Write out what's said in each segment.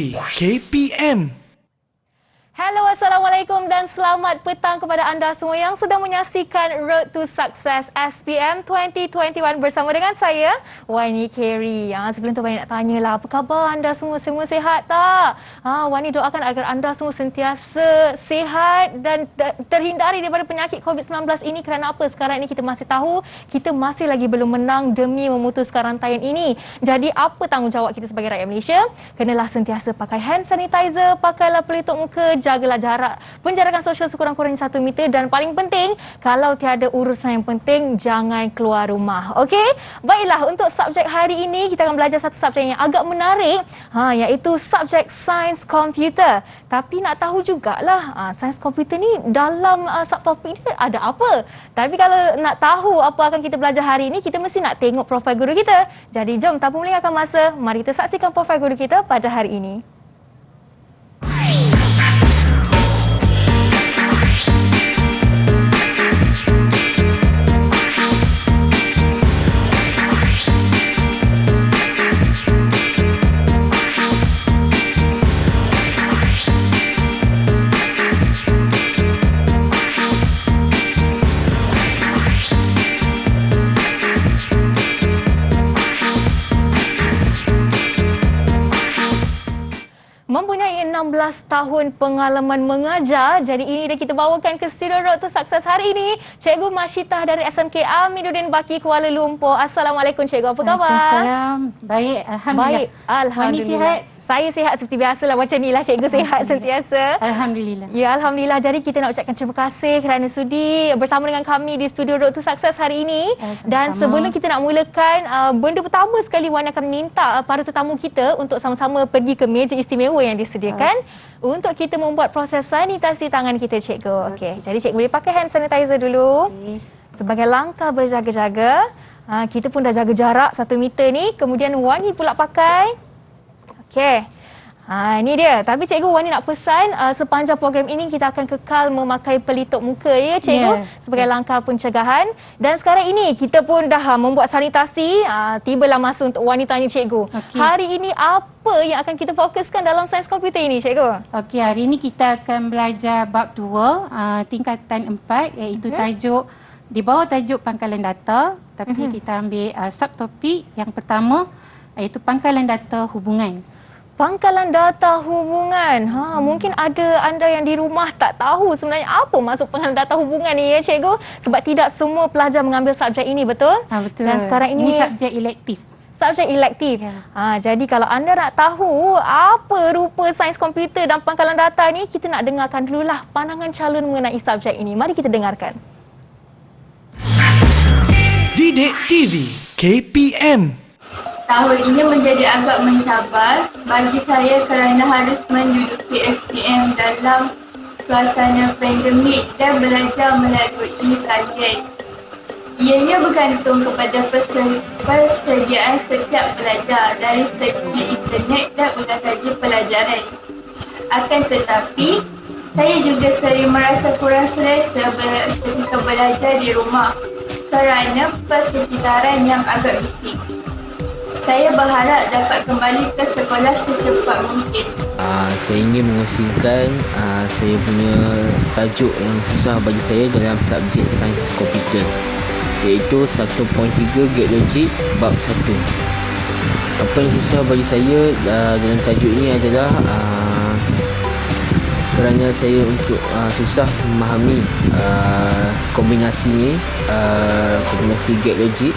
TV KPM. Hello, Assalamualaikum dan selamat petang kepada anda semua yang sudah menyaksikan Road to Success SPM 2021 bersama dengan saya, Wani Carey. Sebelum tu Wani nak tanyalah, apa khabar anda semua? Semua sihat tak? Wani doakan agar anda semua sentiasa sihat dan terhindari daripada penyakit COVID-19 ini. Kerana apa? Sekarang ini kita masih tahu, kita masih lagi belum menang demi memutuskan rantaian ini. Jadi apa tanggungjawab kita sebagai rakyat Malaysia? Kenalah sentiasa pakai hand sanitizer, pakailah pelitup muka, jagalah jarak, penjarakan sosial sekurang-kurangnya 1 meter dan paling penting, kalau tiada urusan yang penting, jangan keluar rumah. Okey? Baiklah, untuk subjek hari ini kita akan belajar satu subjek yang agak menarik, iaitu subjek sains komputer. Tapi nak tahu jugalah, sains komputer ni dalam subtopik dia ada apa? Tapi kalau nak tahu apa akan kita belajar hari ini, kita mesti nak tengok profil guru kita. Jadi jom tanpa melengahkan masa, mari kita saksikan profil guru kita pada hari ini. Mempunyai 16 tahun pengalaman mengajar, jadi ini dia kita bawakan ke studio Road to Success hari ini, Cikgu Masyitah dari SMK Amiruddin Baki, Kuala Lumpur. Assalamualaikum Cikgu, apa khabar? Waalaikumsalam. Baik, Alhamdulillah. Baik, Alhamdulillah. Wani sihat? Saya sihat seperti biasalah, macam inilah Cikgu sihat sentiasa. Alhamdulillah. Ya, Alhamdulillah. Jadi kita nak ucapkan terima kasih kerana sudi bersama dengan kami di studio Road to Success hari ini. Dan sebelum kita nak mulakan, benda pertama sekali Wan akan minta para tetamu kita untuk sama-sama pergi ke meja istimewa yang disediakan untuk kita membuat proses sanitasi tangan kita, Cikgu. Okey. Jadi Cikgu boleh pakai hand sanitizer dulu. Sebagai langkah berjaga-jaga. Kita pun dah jaga jarak 1 meter ni. Kemudian Wani pula pakai. Okey. Ini dia. Tapi Cikgu, Wani nak pesan sepanjang program ini kita akan kekal memakai pelitup muka ya Cikgu, sebagai langkah pencegahan. Dan sekarang ini kita pun dah membuat sanitasi. Tibalah masa untuk Wani tanya Cikgu. Hari ini apa yang akan kita fokuskan dalam sains komputer ini Cikgu? Okey, hari ini kita akan belajar bab 2 tingkatan 4, iaitu tajuk di bawah tajuk pangkalan data, tapi kita ambil subtopik yang pertama, iaitu pangkalan data hubungan. Pangkalan data hubungan. Mungkin ada anda yang di rumah tak tahu sebenarnya apa maksud pangkalan data hubungan ni ya Cikgu. Sebab tidak semua pelajar mengambil subjek ini, betul? Betul. Dan sekarang ini subjek elektif. Subjek elektif. Jadi kalau anda nak tahu apa rupa sains komputer dan pangkalan data ni, kita nak dengarkan dululah pandangan calon mengenai subjek ini. Mari kita dengarkan. Didik TV KPM. Tahun ini menjadi agak mencabar bagi saya kerana harus menduduki SPM dalam suasana pandemik dan belajar melalui talian. Ianya bergantung kepada persediaan setiap pelajar dari segi internet dan bukan saja pelajaran. Akan tetapi, saya juga sering merasa kurang selesa ketika belajar di rumah kerana persekitaran yang agak bising. Saya berharap dapat kembali ke sekolah secepat mungkin. Saya ingin mengusirkan saya punya tajuk yang susah bagi saya dalam subjek sains komputer, iaitu 1.3 gate logik bab 1. Apa yang susah bagi saya dalam tajuk ini adalah kerana saya untuk susah memahami kombinasi gate logik.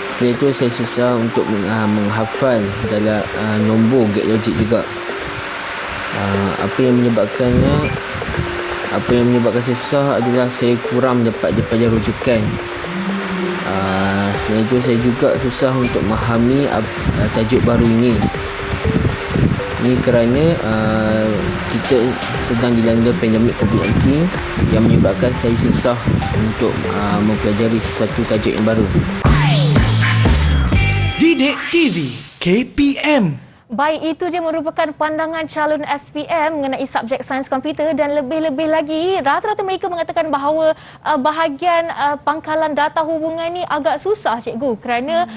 Selain itu saya susah untuk menghafal dalam nombor gate logik juga. Apa yang menyebabkan saya susah adalah saya kurang dapat daripada rujukan. Selain itu saya juga susah untuk memahami tajuk baru ini. Ini kerana kita sedang dilanda pandemik COVID-19 yang menyebabkan saya susah untuk mempelajari sesuatu tajuk yang baru. Didik TV KPM. Baik, itu dia merupakan pandangan calon SPM mengenai subjek sains komputer dan lebih-lebih lagi rata-rata mereka mengatakan bahawa bahagian pangkalan data hubungan ni agak susah cikgu kerana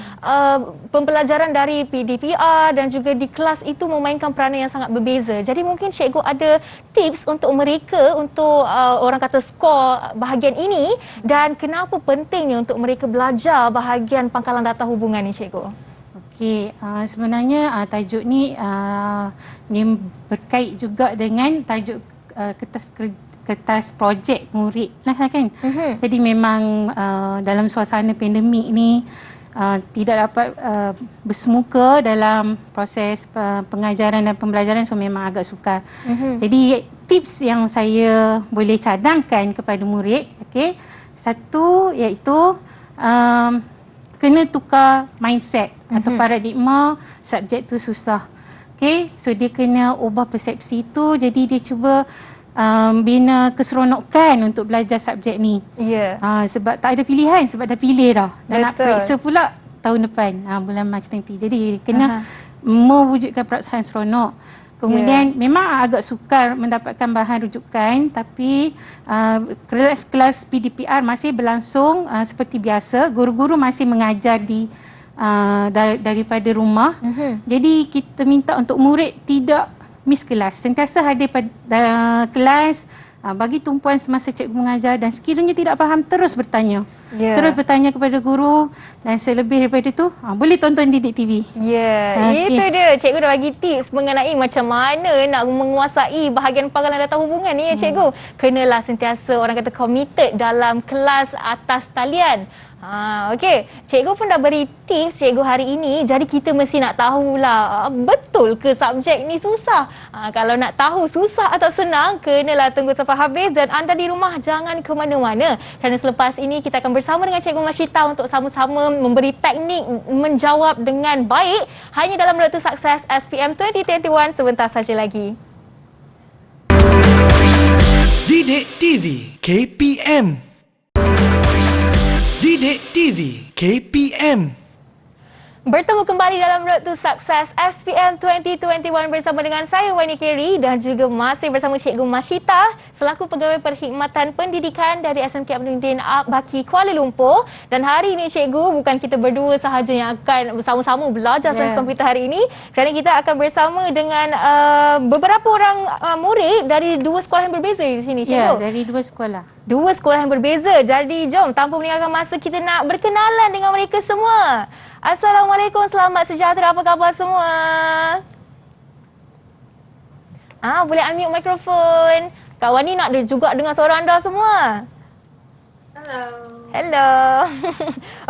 pembelajaran dari PDPR dan juga di kelas itu memainkan peranan yang sangat berbeza. Jadi mungkin cikgu ada tips untuk mereka untuk orang kata skor bahagian ini dan kenapa pentingnya untuk mereka belajar bahagian pangkalan data hubungan ni cikgu? Okey, sebenarnya tajuk ni berkait juga dengan tajuk kertas projek murid lah kan. Jadi memang dalam suasana pandemik ni tidak dapat bersemuka dalam proses pengajaran dan pembelajaran, so memang agak sukar. Jadi tips yang saya boleh cadangkan kepada murid, okey, satu iaitu kena tukar mindset atau paradigma subjek tu susah. Okay, so dia kena ubah persepsi tu, jadi dia cuba bina keseronokan untuk belajar subjek ni. Ya. Sebab tak ada pilihan, sebab dah pilih dah. Dan nak Betul. periksa pula tahun depan, bulan Mac nanti. Jadi kena mewujudkan perasaan seronok. Kemudian memang agak sukar mendapatkan bahan rujukan, tapi kelas-kelas PDPR masih berlangsung seperti biasa. Guru-guru masih mengajar daripada rumah. Jadi kita minta untuk murid tidak miss kelas. Sentiasa hadir pada kelas, bagi tumpuan semasa cikgu mengajar, dan sekiranya tidak faham terus bertanya. Terus bertanya kepada guru, dan selebih daripada itu boleh tonton Didik TV. Itu dia. Cikgu dah bagi tips mengenai macam mana nak menguasai bahagian pangkalan data hubungan ni ya cikgu. Kenalah sentiasa orang kata committed dalam kelas atas talian. Okey. Cikgu pun dah beri tips cikgu hari ini. Jadi kita mesti nak tahulah betul ke subjek ni susah. Kalau nak tahu susah atau senang, kenalah tunggu sampai habis dan anda di rumah jangan ke mana-mana. Kerana selepas ini kita akan bersama dengan Cikgu Mashita untuk sama-sama memberi teknik menjawab dengan baik hanya dalam Road to Success SPM 2021 sebentar saja lagi. Didik TV KPM. Didik TV KPM. Bertemu kembali dalam Road to Success SPM 2021 bersama dengan saya Wani Kerry dan juga masih bersama Cikgu Mashita selaku Pegawai Perkhidmatan Pendidikan dari SMK Aminuddin Baki Kuala Lumpur. Dan hari ini cikgu bukan kita berdua sahaja yang akan bersama-sama belajar sains komputer hari ini, kerana kita akan bersama dengan beberapa orang murid dari dua sekolah yang berbeza di sini cikgu. Ya, dari dua sekolah. Dua sekolah yang berbeza. Jadi jom tanpa meninggalkan masa kita nak berkenalan dengan mereka semua. Assalamualaikum, selamat sejahtera, apa khabar semua? Boleh unmute mikrofon. Kak Wani nak juga dengar suara anda semua. Hello.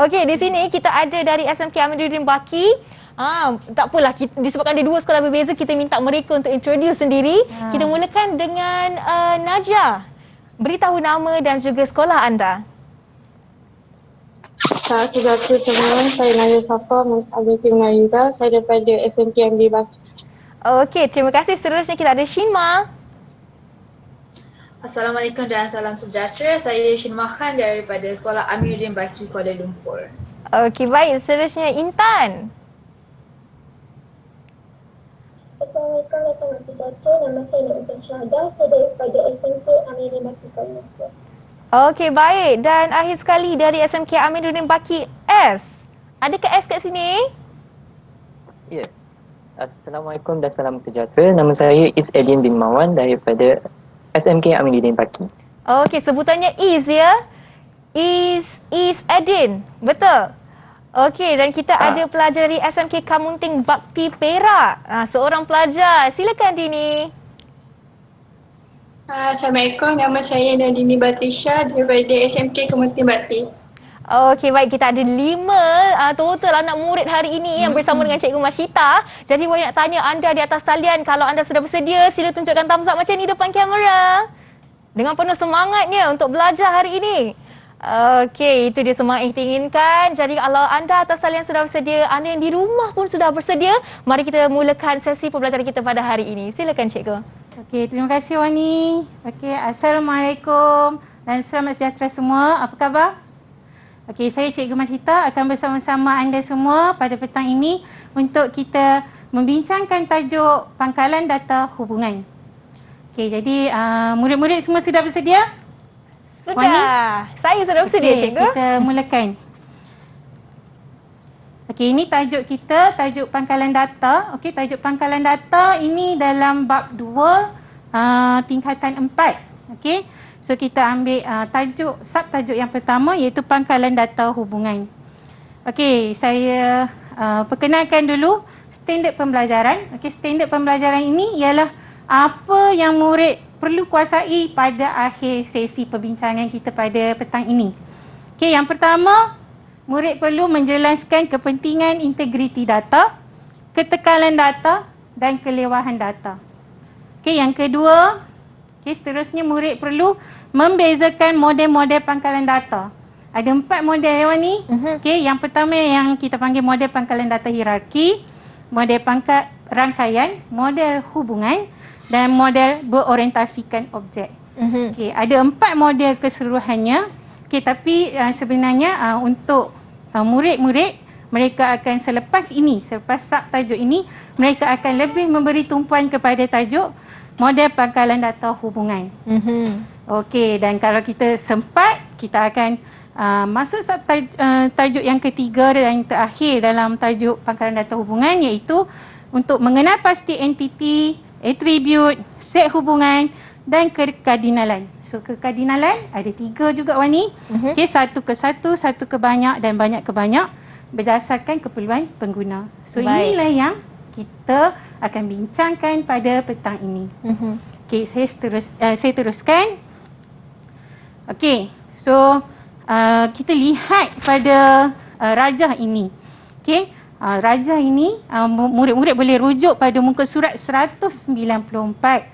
Okey, di sini kita ada dari SMK Aminuddin Baki. Tak apalah, disebabkan ada dua sekolah berbeza, kita minta mereka untuk introduce sendiri. Kita mulakan dengan Najah. Beritahu nama dan juga sekolah anda. Sejahtera semua, saya Najah Safa binti Munariza, saya daripada SMK Aminuddin Baki. Okey, terima kasih. Seterusnya kita ada Shinma. Assalamualaikum dan salam sejahtera. Saya Shinma Khan daripada Sekolah Aminuddin Baki Kuala Lumpur. Okey, baik. Seterusnya Intan. Assalamualaikum dan salam sejahtera. Nama saya Nurul Syahada. Saya daripada SMK Aminuddin Baki Kuala Lumpur. Okey, baik. Dan akhir sekali dari SMK Aminuddin Baki S. Adakah S kat sini? Ya. Assalamualaikum dan salam sejahtera. Nama saya Is-Edin bin Mawan daripada SMK Aminuddin Baki. Okey, sebutannya Is ya? Is-Edin. Betul? Okey, dan kita ada pelajar dari SMK Kamunting Bakti Perak. Seorang pelajar. Silakan Dini. Assalamualaikum, nama saya Nadini Batrisha daripada SMK Kamunting Bakti. Okey, baik. Kita ada 5 total anak murid hari ini yang bersama dengan Cikgu Mashita. Jadi, Wai nak tanya anda di atas talian, kalau anda sudah bersedia, sila tunjukkan thumbs up macam ni depan kamera. Dengan penuh semangatnya untuk belajar hari ini. Okey, itu dia semangat yang kita inginkan. Jadi, kalau anda atas talian sudah bersedia, anda yang di rumah pun sudah bersedia, mari kita mulakan sesi pembelajaran kita pada hari ini. Silakan Cikgu. Okey, terima kasih Wani. Okey, Assalamualaikum dan selamat sejahtera semua. Apa khabar? Okey, saya Cikgu Mashita akan bersama-sama anda semua pada petang ini untuk kita membincangkan tajuk pangkalan data hubungan. Okey, jadi murid-murid semua sudah bersedia? Sudah. Saya sudah bersedia, Okey, cikgu. kita mulakan. Okey, ini tajuk kita, tajuk pangkalan data. Okey, tajuk pangkalan data ini dalam bab 2 tingkatan 4. Okey. So kita ambil subtajuk yang pertama iaitu pangkalan data hubungan. Okey, saya perkenalkan dulu standard pembelajaran. Okey, standard pembelajaran ini ialah apa yang murid perlu kuasai pada akhir sesi perbincangan kita pada petang ini. Okey, yang pertama, murid perlu menjelaskan kepentingan integriti data, ketekalan data dan kelewahan data. Okey, yang kedua, seterusnya murid perlu membezakan model-model pangkalan data. Ada 4 model yang ni. Okey, yang pertama yang kita panggil model pangkalan data hierarki, model pangkat rangkaian, model hubungan dan model berorientasikan objek. Okey, ada 4 model keseluruhannya. Okey, tapi sebenarnya untuk murid-murid, mereka akan selepas subtajuk ini, mereka akan lebih memberi tumpuan kepada tajuk model pangkalan data hubungan. Okey, dan kalau kita sempat, kita akan masuk tajuk yang ketiga dan terakhir dalam tajuk pangkalan data hubungan, iaitu untuk mengenal pasti entiti, atribut, set hubungan dan kekardinalan. So kekardinalan ada 3 juga Wani. Okey, 1 ke 1, 1 ke banyak dan banyak ke banyak berdasarkan keperluan pengguna. So inilah yang kita akan bincangkan pada petang ini. Okey, saya teruskan. Okey, so kita lihat pada rajah ini. Okey, rajah ini murid-murid boleh rujuk pada muka surat 194.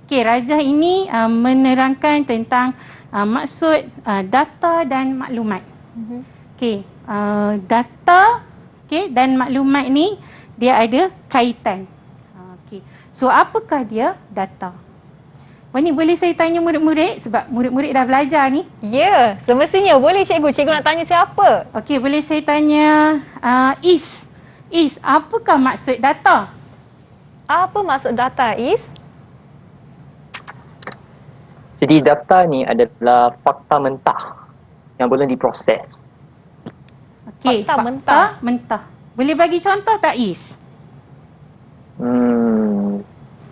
Okey, rajah ini menerangkan tentang maksud data dan maklumat. Okey, data dan maklumat ni dia ada kaitan. Okey, so apakah dia data? Wani, boleh saya tanya murid-murid sebab murid-murid dah belajar ni? Ya, semestinya boleh cikgu. Cikgu nak tanya siapa? Okey, boleh saya tanya Is, apakah maksud data? Apa maksud data, Is? Jadi data ni adalah fakta mentah yang boleh diproses. Okey, Fakta mentah. Boleh bagi contoh tak, Is?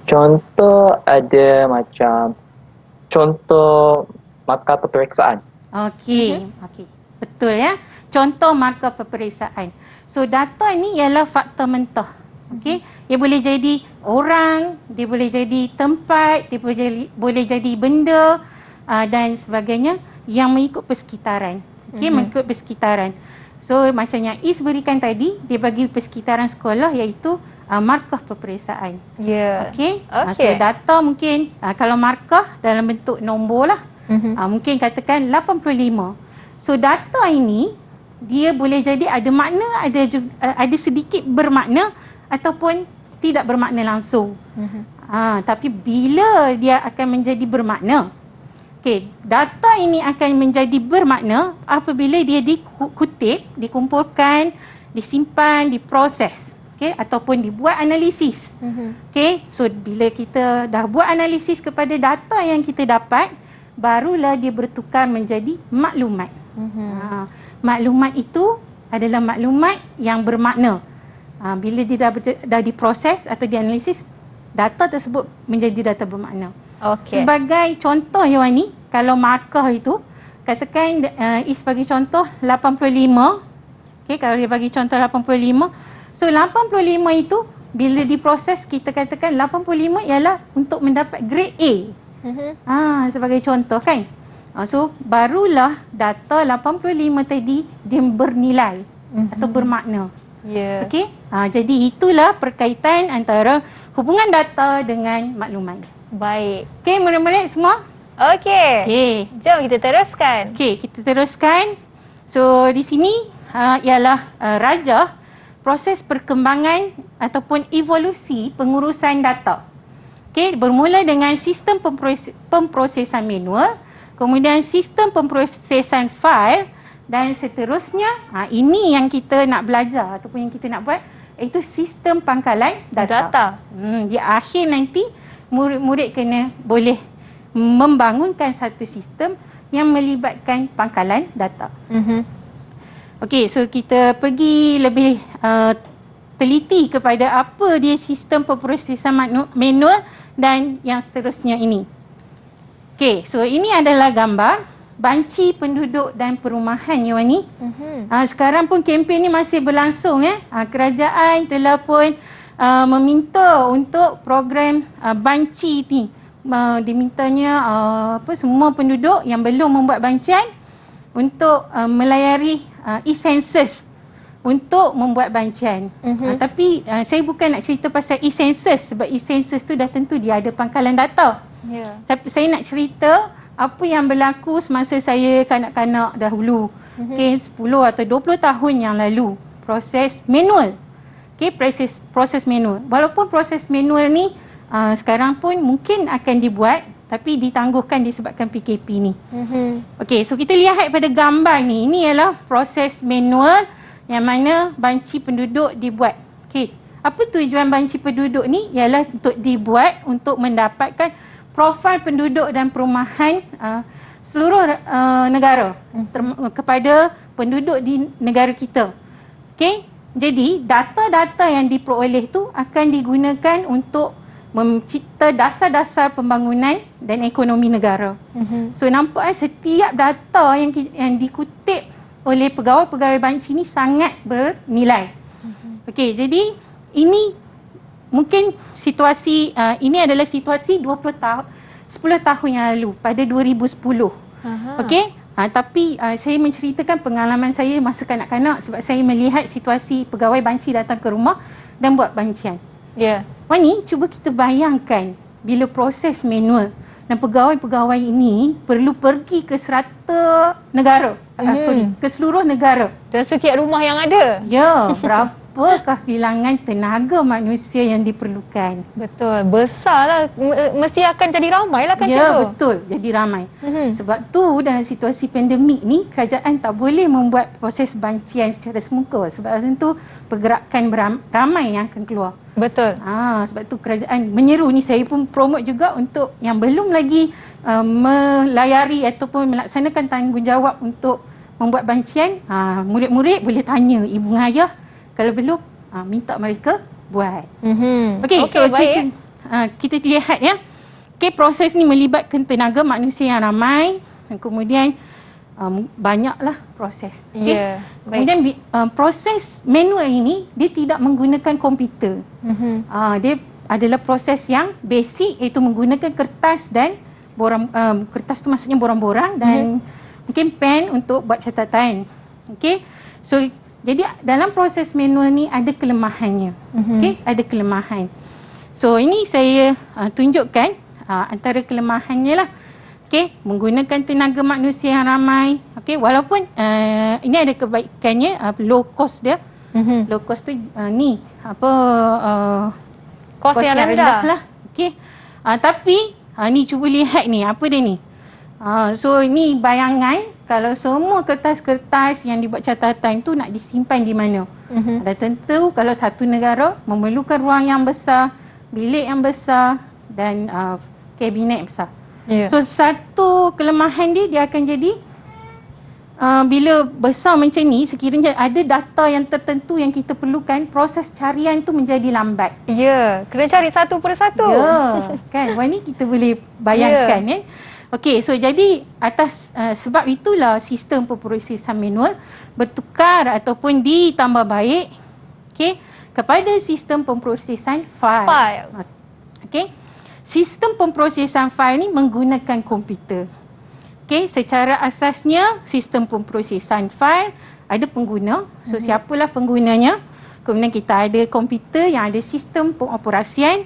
Contoh ada macam contoh markah peperiksaan. Okey, betul ya. Contoh markah peperiksaan. So data ni ialah fakta mentah. Okey, dia boleh jadi orang, dia boleh jadi tempat, dia boleh jadi benda dan sebagainya yang mengikut persekitaran. Okey, mengikut persekitaran. So macam yang Is berikan tadi, dia bagi persekitaran sekolah iaitu markah peperiksaan. Ya. Okey. So data mungkin kalau markah dalam bentuk nombor lah. Mungkin katakan 85. So data ini dia boleh jadi ada makna, ada sedikit bermakna ataupun tidak bermakna langsung. Tapi bila dia akan menjadi bermakna, okey, data ini akan menjadi bermakna apabila dia dikutip, dikumpulkan, disimpan, diproses. Okay, ataupun dibuat analisis. Okay, so bila kita dah buat analisis kepada data yang kita dapat, barulah dia bertukar menjadi maklumat. Maklumat itu adalah maklumat yang bermakna. Bila dia dah diproses atau dianalisis, data tersebut menjadi data bermakna. Sebagai contoh Yawani, kalau markah itu, katakan Is bagi contoh 85. Okay, kalau dia bagi contoh 85, so 85 itu bila diproses kita katakan 85 ialah untuk mendapat grade A. Sebagai contoh kan. So barulah data 85 tadi dia bernilai atau bermakna. Okey. Jadi itulah perkaitan antara hubungan data dengan maklumat. Baik. Okey, murid-murid semua? Okey. Jom kita teruskan. Okey, kita teruskan. So di sini ialah rajah proses perkembangan ataupun evolusi pengurusan data. Okey, bermula dengan sistem pemprosesan manual, kemudian sistem pemprosesan fail dan seterusnya. Ini yang kita nak belajar ataupun yang kita nak buat iaitu sistem pangkalan data. Di akhir nanti murid-murid kena boleh membangunkan satu sistem yang melibatkan pangkalan data. Okey, so kita pergi lebih teliti kepada apa dia sistem pemprosesan manual dan yang seterusnya ini. Okey, so ini adalah gambar banci penduduk dan perumahan ya Wani. Sekarang pun kempen ni masih berlangsung kerajaan telah pun meminta untuk program banci ni. Dimintanya semua penduduk yang belum membuat bancian untuk melayari e-census untuk membuat bancian. Tapi saya bukan nak cerita pasal e-census sebab e-census tu dah tentu dia ada pangkalan data. Tapi saya nak cerita apa yang berlaku semasa saya kanak-kanak dahulu. Okay, 10 atau 20 tahun yang lalu. Proses manual. Okay, proses manual. Walaupun proses manual ni sekarang pun mungkin akan dibuat tapi ditangguhkan disebabkan PKP ni. Okay, so kita lihat pada gambar ni. Ini ialah proses manual yang mana banci penduduk dibuat. Okay, apa tujuan banci penduduk ni? Ialah untuk dibuat untuk mendapatkan profil penduduk dan perumahan seluruh negara kepada penduduk di negara kita. Okey, jadi data-data yang diperoleh tu akan digunakan untuk mencipta dasar-dasar pembangunan dan ekonomi negara. So nampak setiap data yang dikutip oleh pegawai-pegawai banci ni sangat bernilai. Okey, jadi ini mungkin situasi ini adalah situasi 10 tahun yang lalu pada 2010. Okey, tapi saya menceritakan pengalaman saya masa kanak-kanak sebab saya melihat situasi pegawai banci datang ke rumah dan buat bancian. Wani, cuba kita bayangkan bila proses manual dan pegawai-pegawai ini perlu pergi ke serata negara. Ke seluruh negara. Dan setiap rumah yang ada. Ya, berapakah bilangan tenaga manusia yang diperlukan? Betul, besarlah. Mesti akan jadi ramai lah kan, ya, cikgu? Betul, jadi ramai. Sebab tu dalam situasi pandemik ni, kerajaan tak boleh membuat proses bancian secara semuka. Sebab tentu pergerakan ramai yang akan keluar. Betul. Sebab tu kerajaan menyeru ni, saya pun promote juga untuk yang belum lagi melayari ataupun melaksanakan tanggungjawab untuk membuat bancian, murid-murid boleh tanya ibu dan ayah. Kalau belum, minta mereka buat. Okey, so kita lihat ya. Okey, proses ni melibatkan tenaga manusia yang ramai. Dan kemudian banyaklah proses. Okay? Kemudian proses manual ini dia tidak menggunakan komputer. Dia adalah proses yang basic, iaitu menggunakan kertas dan kertas tu maksudnya borang-borang dan mungkin pen untuk buat catatan. Okey. So jadi dalam proses manual ni ada kelemahannya. Okey, ada kelemahan. So ini saya tunjukkan antara kelemahannya lah. Okey, menggunakan tenaga manusia yang ramai. Okey, walaupun ini ada kebaikannya, low cost dia. Low cost tu ni kos yang rendah lah. Okey. Tapi ni cuba lihat ni, apa dia ni? So ini bayangan kalau semua kertas-kertas yang dibuat catatan tu nak disimpan di mana. Dan tentu kalau satu negara memerlukan ruang yang besar, bilik yang besar dan kabinet besar. So satu kelemahan dia akan jadi bila besar macam ni, sekiranya ada data yang tertentu yang kita perlukan, proses carian tu menjadi lambat. Kena cari satu persatu. Kan, ni kita boleh bayangkan kan. Okey, so jadi atas sebab itulah sistem pemprosesan manual bertukar ataupun ditambah baik kepada sistem pemprosesan fail. Okey. Sistem pemprosesan fail ni menggunakan komputer. Okey, secara asasnya sistem pemprosesan fail ada pengguna. So siapalah penggunanya? Kemudian kita ada komputer yang ada sistem pengoperasian.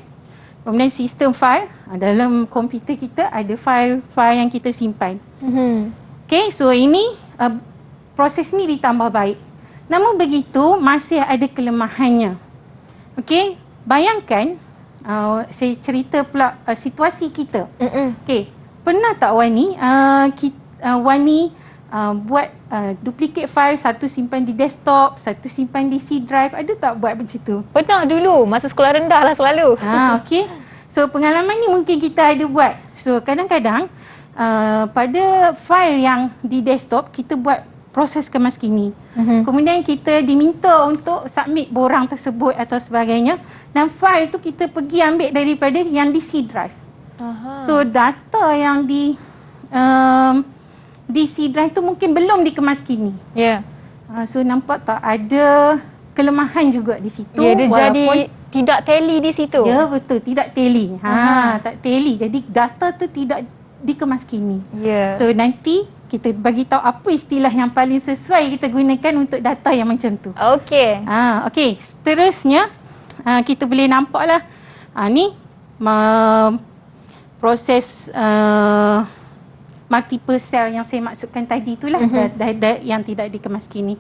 Kemudian sistem fail, dalam komputer kita ada fail-fail yang kita simpan. Okey, so ini proses ni ditambah baik. Namun begitu masih ada kelemahannya. Okey, bayangkan saya cerita pula situasi kita. Okey, pernah tak Wani Wani buat duplicate file, satu simpan di desktop, satu simpan di C drive. Ada tak buat macam tu? Pernah dulu, masa sekolah rendah lah selalu. Okey. So pengalaman ni mungkin kita ada buat. So kadang-kadang pada file yang di desktop kita buat proses kemas kini. Kemudian kita diminta untuk submit borang tersebut atau sebagainya, dan file tu kita pergi ambil daripada yang di C drive. So data yang di C drive tu mungkin belum dikemas kini. Ya. So nampak tak ada kelemahan juga di situ. Ya, dia jadi tidak tally di situ. Ya, betul, tidak tally. Tak tally. Jadi data tu tidak dikemas kini. Ya. So nanti kita bagi tahu apa istilah yang paling sesuai kita gunakan untuk data yang macam tu. Okey. Okey, seterusnya kita boleh nampaklah ni proses multiple cell yang saya maksudkan tadi itulah, yang tidak dikemas kini.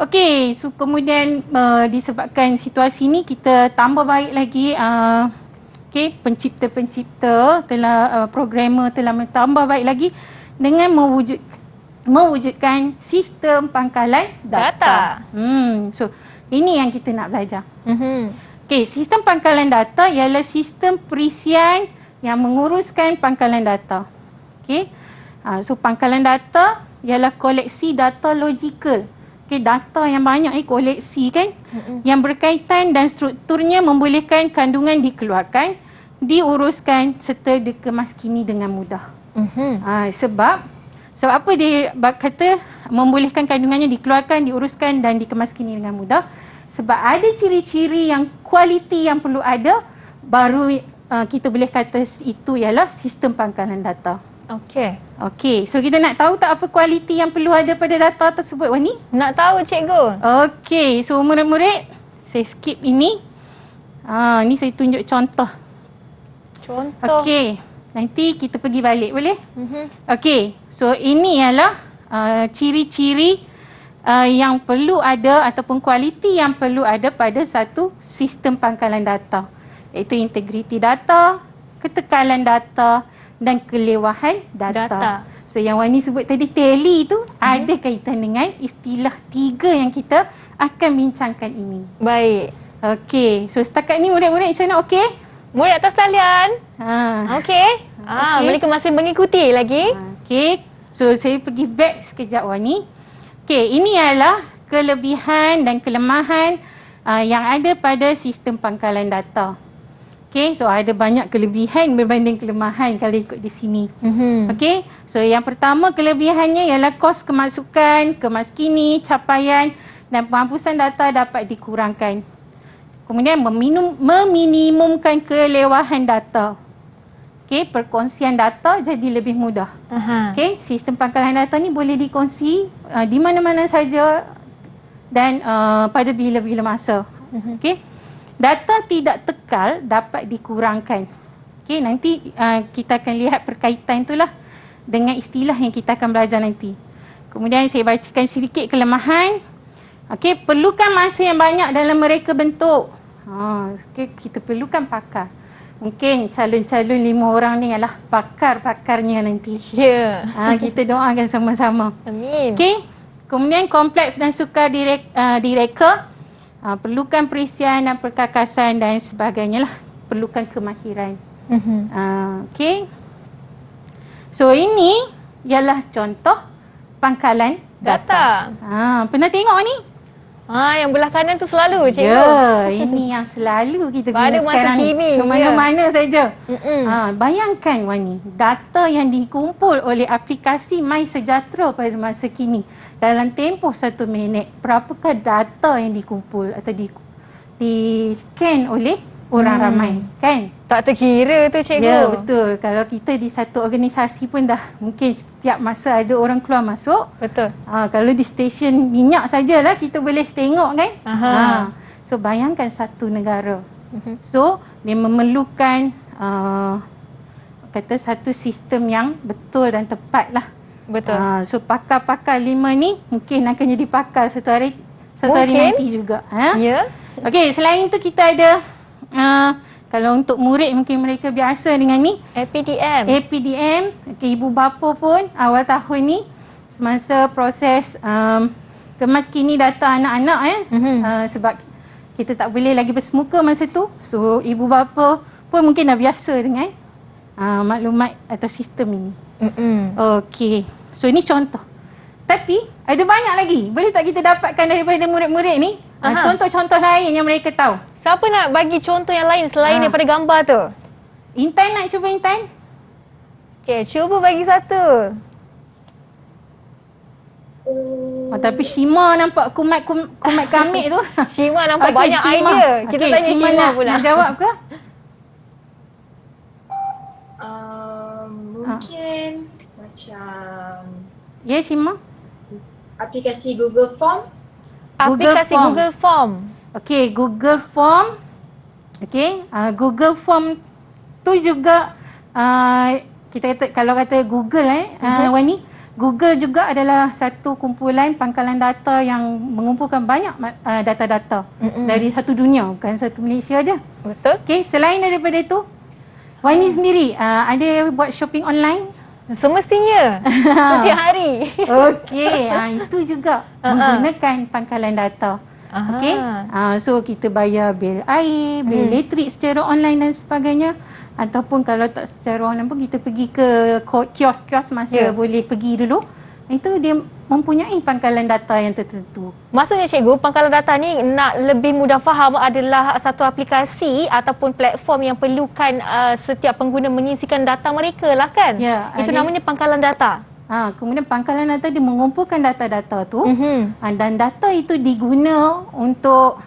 Okey, so kemudian disebabkan situasi ni kita tambah baik lagi, pencipta-pencipta telah programmer telah tambah baik lagi dengan mewujudkan sistem pangkalan data. So ini yang kita nak belajar. Okey, sistem pangkalan data ialah sistem perisian yang menguruskan pangkalan data. Okey. So pangkalan data ialah koleksi data logikal. Okey, data yang banyak koleksi kan, yang berkaitan dan strukturnya membolehkan kandungan dikeluarkan, diuruskan serta dikemas kini dengan mudah. Sebab apa dia kata membolehkan kandungannya dikeluarkan, diuruskan dan dikemas kini dengan mudah? Sebab ada ciri-ciri yang kualiti yang perlu ada, baru kita boleh kata itu ialah sistem pangkalan data. Okey, so kita nak tahu tak apa kualiti yang perlu ada pada data tersebut, Wani? Nak tahu, cikgu. Okey, so murid-murid, saya skip ini. Ni saya tunjuk contoh. Okey, nanti kita pergi balik, boleh? Okey, so ini ialah ciri-ciri yang perlu ada ataupun kualiti yang perlu ada pada satu sistem pangkalan data, iaitu integriti data, ketekalan data dan kelewahan data. So yang Wani sebut tadi tally tu ada kaitan dengan istilah 3 yang kita akan bincangkan ini. Baik. Okey, so setakat ni murid-murid macam mana, okey? Murid atas talian. Okey. Mereka masih mengikuti lagi. Okey, so saya pergi back sekejap, Wani. Okey, ini adalah kelebihan dan kelemahan yang ada pada sistem pangkalan data. Okey, so ada banyak kelebihan berbanding kelemahan kalau ikut di sini. Okey, so yang pertama kelebihannya ialah kos kemasukan, kemas kini, capaian dan penghapusan data dapat dikurangkan. Kemudian meminimumkan kelewahan data. Okey, perkongsian data jadi lebih mudah. Okey, sistem pangkalan data ni boleh dikongsi di mana-mana saja dan pada bila-bila masa. Okey. Data tidak tekal dapat dikurangkan. Okey, nanti kita akan lihat perkaitan itulah dengan istilah yang kita akan belajar nanti. Kemudian saya bacakan sedikit kelemahan. Okey, perlukan masa yang banyak dalam mereka bentuk. Okey, kita perlukan pakar. Mungkin calon-calon 5 orang ni adalah pakar-pakarnya nanti. Ya. Kita doakan sama-sama. Amin. Okey. Kemudian kompleks dan sukar direka. Perlukan perisian dan perkakasan dan sebagainya lah. Perlukan kemahiran. Okey. So ini ialah contoh pangkalan data. Pernah tengok ni? Yang belah kanan tu selalu, cikgu. Ya, ini yang selalu kita guna pada sekarang masa kini, ke mana-mana saja. Bayangkan, Wani, data yang dikumpul oleh aplikasi MySejahtera pada masa kini dalam tempoh 1 minit, berapakah data yang dikumpul atau di-scan oleh orang ramai, kan? Tak terkira tu, cikgu. Ya, betul. Kalau kita di satu organisasi pun dah mungkin setiap masa ada orang keluar masuk. Betul. Kalau di stesen minyak sajalah kita boleh tengok, kan? So bayangkan satu negara. So dia memerlukan kata satu sistem yang betul dan tepat lah. Betul. So pakar-pakar 5 ni mungkin akan jadi pakar satu hari nanti juga. Ya. Okey, selain itu kita ada kalau untuk murid mungkin mereka biasa dengan ni APDM. Okay, ibu bapa pun awal tahun ni semasa proses kemas kini data anak-anak sebab kita tak boleh lagi bersemuka masa tu. So ibu bapa pun mungkin dah biasa dengan maklumat atau sistem ini. Okey. So ini contoh. Tapi ada banyak lagi. Boleh tak kita dapatkan daripada murid-murid ni contoh-contoh lain yang mereka tahu? Siapa nak bagi contoh yang lain selain daripada gambar tu? Intan nak cuba Intan? Okey, cuba bagi satu. Tapi Shima nampak kumat kamik tu. Shima nampak Okey, banyak Shima. idea. Kita Okey, tanya Shima pula. nak jawab ke? Mungkin macam Ya, Shima. aplikasi Google Form. Aplikasi Form. Google Form. Okey, Google Form. Okey, Google Form tu juga kita kata, kalau kata Google Wani, Google juga adalah satu kumpulan pangkalan data yang mengumpulkan banyak data-data dari satu dunia, bukan satu Malaysia aja. Betul. Okey, selain daripada itu, Wani sendiri ada buat shopping online? Semestinya. Setiap hari. Okey, itu juga menggunakan pangkalan data. Okey, so kita bayar bil air, bil elektrik secara online dan sebagainya. Ataupun kalau tak secara online pun kita pergi ke kios-kios masa boleh pergi dulu. Itu dia mempunyai pangkalan data yang tertentu. Maksudnya cikgu, pangkalan data ni nak lebih mudah faham adalah satu aplikasi ataupun platform yang perlukan setiap pengguna mengisikan data mereka lah kan? Ya, itu namanya pangkalan data. Kemudian pangkalan data dia mengumpulkan data-data tu dan data itu diguna untuk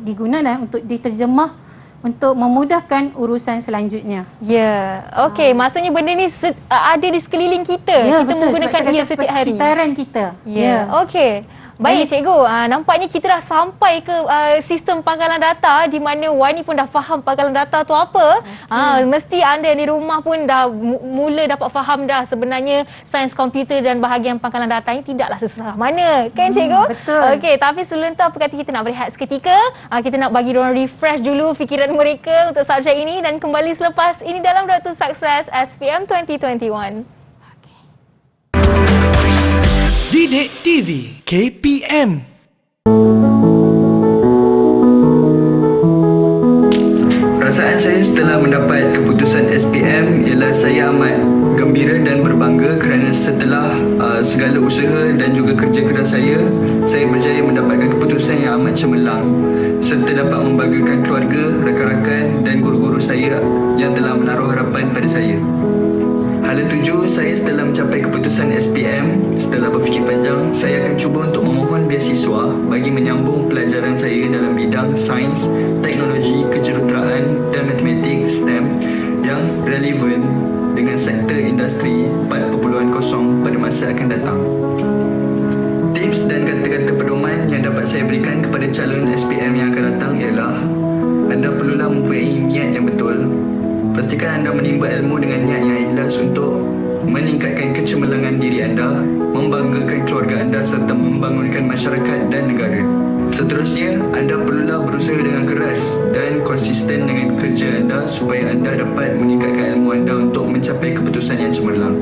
diguna dan untuk diterjemah untuk memudahkan urusan selanjutnya. Ya, okey. Maksudnya benda ni ada di sekeliling kita. Ya, kita betul. menggunakan dia setiap hari. Persekitaran kita. Ya, okey. Baik cikgu, nampaknya kita dah sampai ke sistem pangkalan data di mana Wani pun dah faham pangkalan data tu apa. Mesti anda di rumah pun dah mula dapat faham dah sebenarnya sains komputer dan bahagian pangkalan data ini tidaklah sesusah mana. Kan cikgu? Betul. Okey, tapi sebelum tu apa kata kita nak berehat seketika. Kita nak bagi diorang refresh dulu fikiran mereka untuk subjek ini dan kembali selepas ini dalam Road to Success SPM 2021. Didik TV KPM. Perasaan saya setelah mendapat keputusan SPM ialah saya amat gembira dan berbangga kerana setelah segala usaha dan juga kerja keras saya berjaya mendapatkan keputusan yang amat cemerlang serta dapat membanggakan keluarga, rakan-rakan dan guru-guru saya yang telah menaruh harapan pada saya. Hala tuju saya setelah mencapai keputusan SPM, setelah berfikir panjang, saya akan cuba untuk memohon beasiswa bagi menyambung pelajaran saya dalam bidang sains, teknologi, kejuruteraan dan matematik STEM yang relevan dengan sektor industri 4.0 pada masa akan datang. Tips dan kata-kata pedoman yang dapat saya berikan kepada calon SPM yang akan datang ialah anda perlulah mempunyai niat yang betul. Pastikan anda menimba ilmu dengan niat yang ikhlas untuk meningkatkan kecemerlangan diri anda, membanggakan keluarga anda serta membangunkan masyarakat dan negara. Seterusnya, anda perlulah berusaha dengan keras dan konsisten dengan kerja anda supaya anda dapat meningkatkan ilmu anda untuk mencapai keputusan yang cemerlang.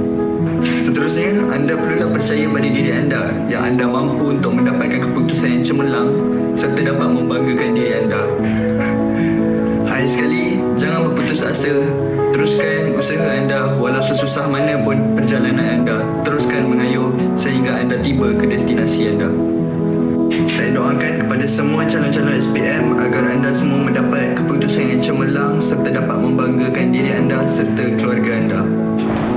Seterusnya, anda perlulah percaya pada diri anda yang anda mampu untuk mendapatkan keputusan yang cemerlang serta dapat membanggakan diri anda. Akhir sekali, jangan berputus asa. Teruskan usaha anda walau sesusah mana pun perjalanan anda. Teruskan mengayuh sehingga anda tiba ke destinasi anda. Saya doakan kepada semua calon-calon SPM agar anda semua mendapat keputusan yang cemerlang serta dapat membanggakan diri anda serta keluarga anda.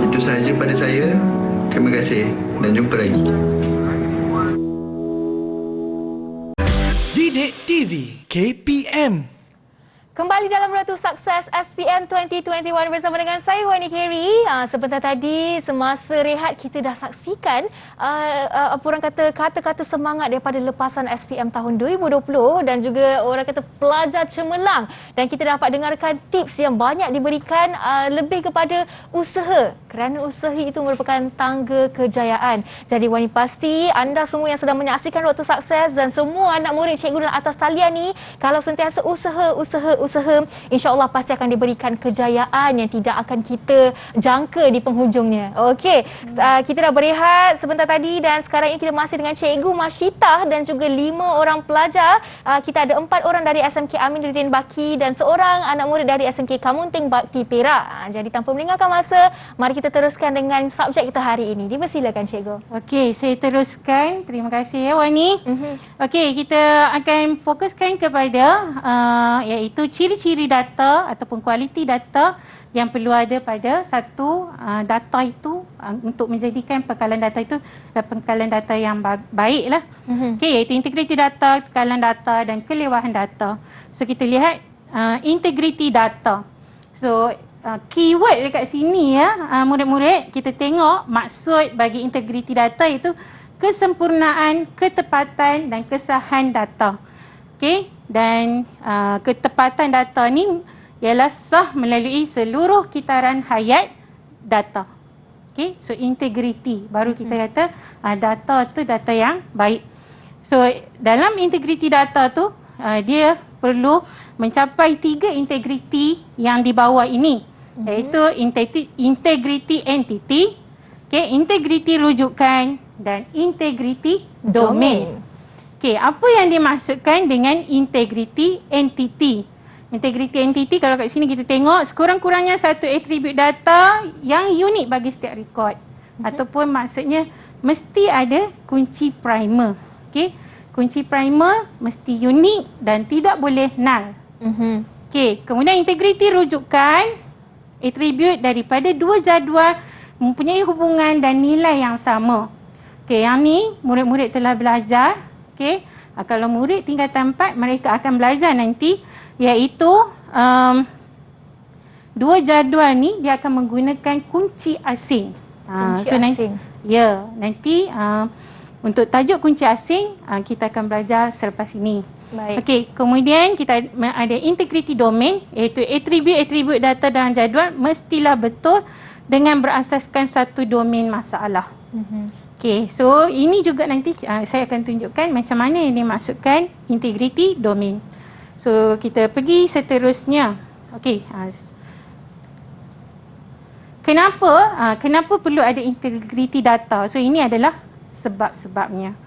Itu sahaja pada saya. Terima kasih dan jumpa lagi. Didik TV KPM. Kembali dalam Road to Success SPM 2021 bersama dengan saya Wani Carey. Sebentar tadi semasa rehat kita dah saksikan apa orang kata kata-kata semangat daripada lepasan SPM tahun 2020 dan juga orang kata pelajar cemerlang, dan kita dapat dengarkan tips yang banyak diberikan lebih kepada usaha, kerana usaha itu merupakan tangga kejayaan. Jadi Wani pasti anda semua yang sedang menyaksikan Road to Success dan semua anak murid cikgu dalam atas talian ni, kalau sentiasa usaha berusaha, insya-Allah pasti akan diberikan kejayaan yang tidak akan kita jangka di penghujungnya. Okey, kita dah berehat sebentar tadi dan sekarang ini kita masih dengan Cikgu Masyitah dan juga 5 orang pelajar. Kita ada 4 orang dari SMK Aminuddin Baki dan seorang anak murid dari SMK Kamunting Bakti Perak. Jadi tanpa melengahkan masa, mari kita teruskan dengan subjek kita hari ini. Dipersilakan Cikgu. Okey, saya teruskan. Terima kasih ya Wani. Okey, kita akan fokuskan kepada iaitu ciri-ciri data ataupun kualiti data yang perlu ada pada satu data itu untuk menjadikan pengkalan data itu pengkalan data yang baik lah. Okey, iaitu integriti data, kekalan data dan kelewahan data. So kita lihat integriti data. So keyword dekat sini ya, murid-murid, kita tengok maksud bagi integriti data itu kesempurnaan, ketepatan dan kesahan data. Okey, dan ketepatan data ni ialah sah melalui seluruh kitaran hayat data. Okey, so integriti baru kita kata data tu data yang baik. So dalam integriti data tu dia perlu mencapai 3 integriti yang di bawah ini, iaitu integriti entity, integriti rujukan dan integriti domain. Okey, apa yang dimaksudkan dengan integriti entity? Integriti entity kalau kat sini kita tengok sekurang-kurangnya satu atribut data yang unik bagi setiap rekod. Ataupun maksudnya mesti ada kunci primer. Okey, kunci primer mesti unik dan tidak boleh null. Okey, kemudian integriti rujukan, atribut daripada 2 jadual mempunyai hubungan dan nilai yang sama. Okey, yang ni murid-murid telah belajar. Okey, kalau murid tingkatan 4 mereka akan belajar nanti, iaitu 2 jadual ni dia akan menggunakan kunci asing. Kunci asing. Nanti untuk tajuk kunci asing kita akan belajar selepas ini. Baik. Okey, kemudian kita ada integriti domain, iaitu atribut-atribut data dalam jadual mestilah betul dengan berasaskan satu domain masalah. Okey, so ini juga nanti saya akan tunjukkan macam mana yang dimaksudkan integriti domain. So kita pergi seterusnya. Okey, kenapa perlu ada integriti data? So ini adalah sebab-sebabnya.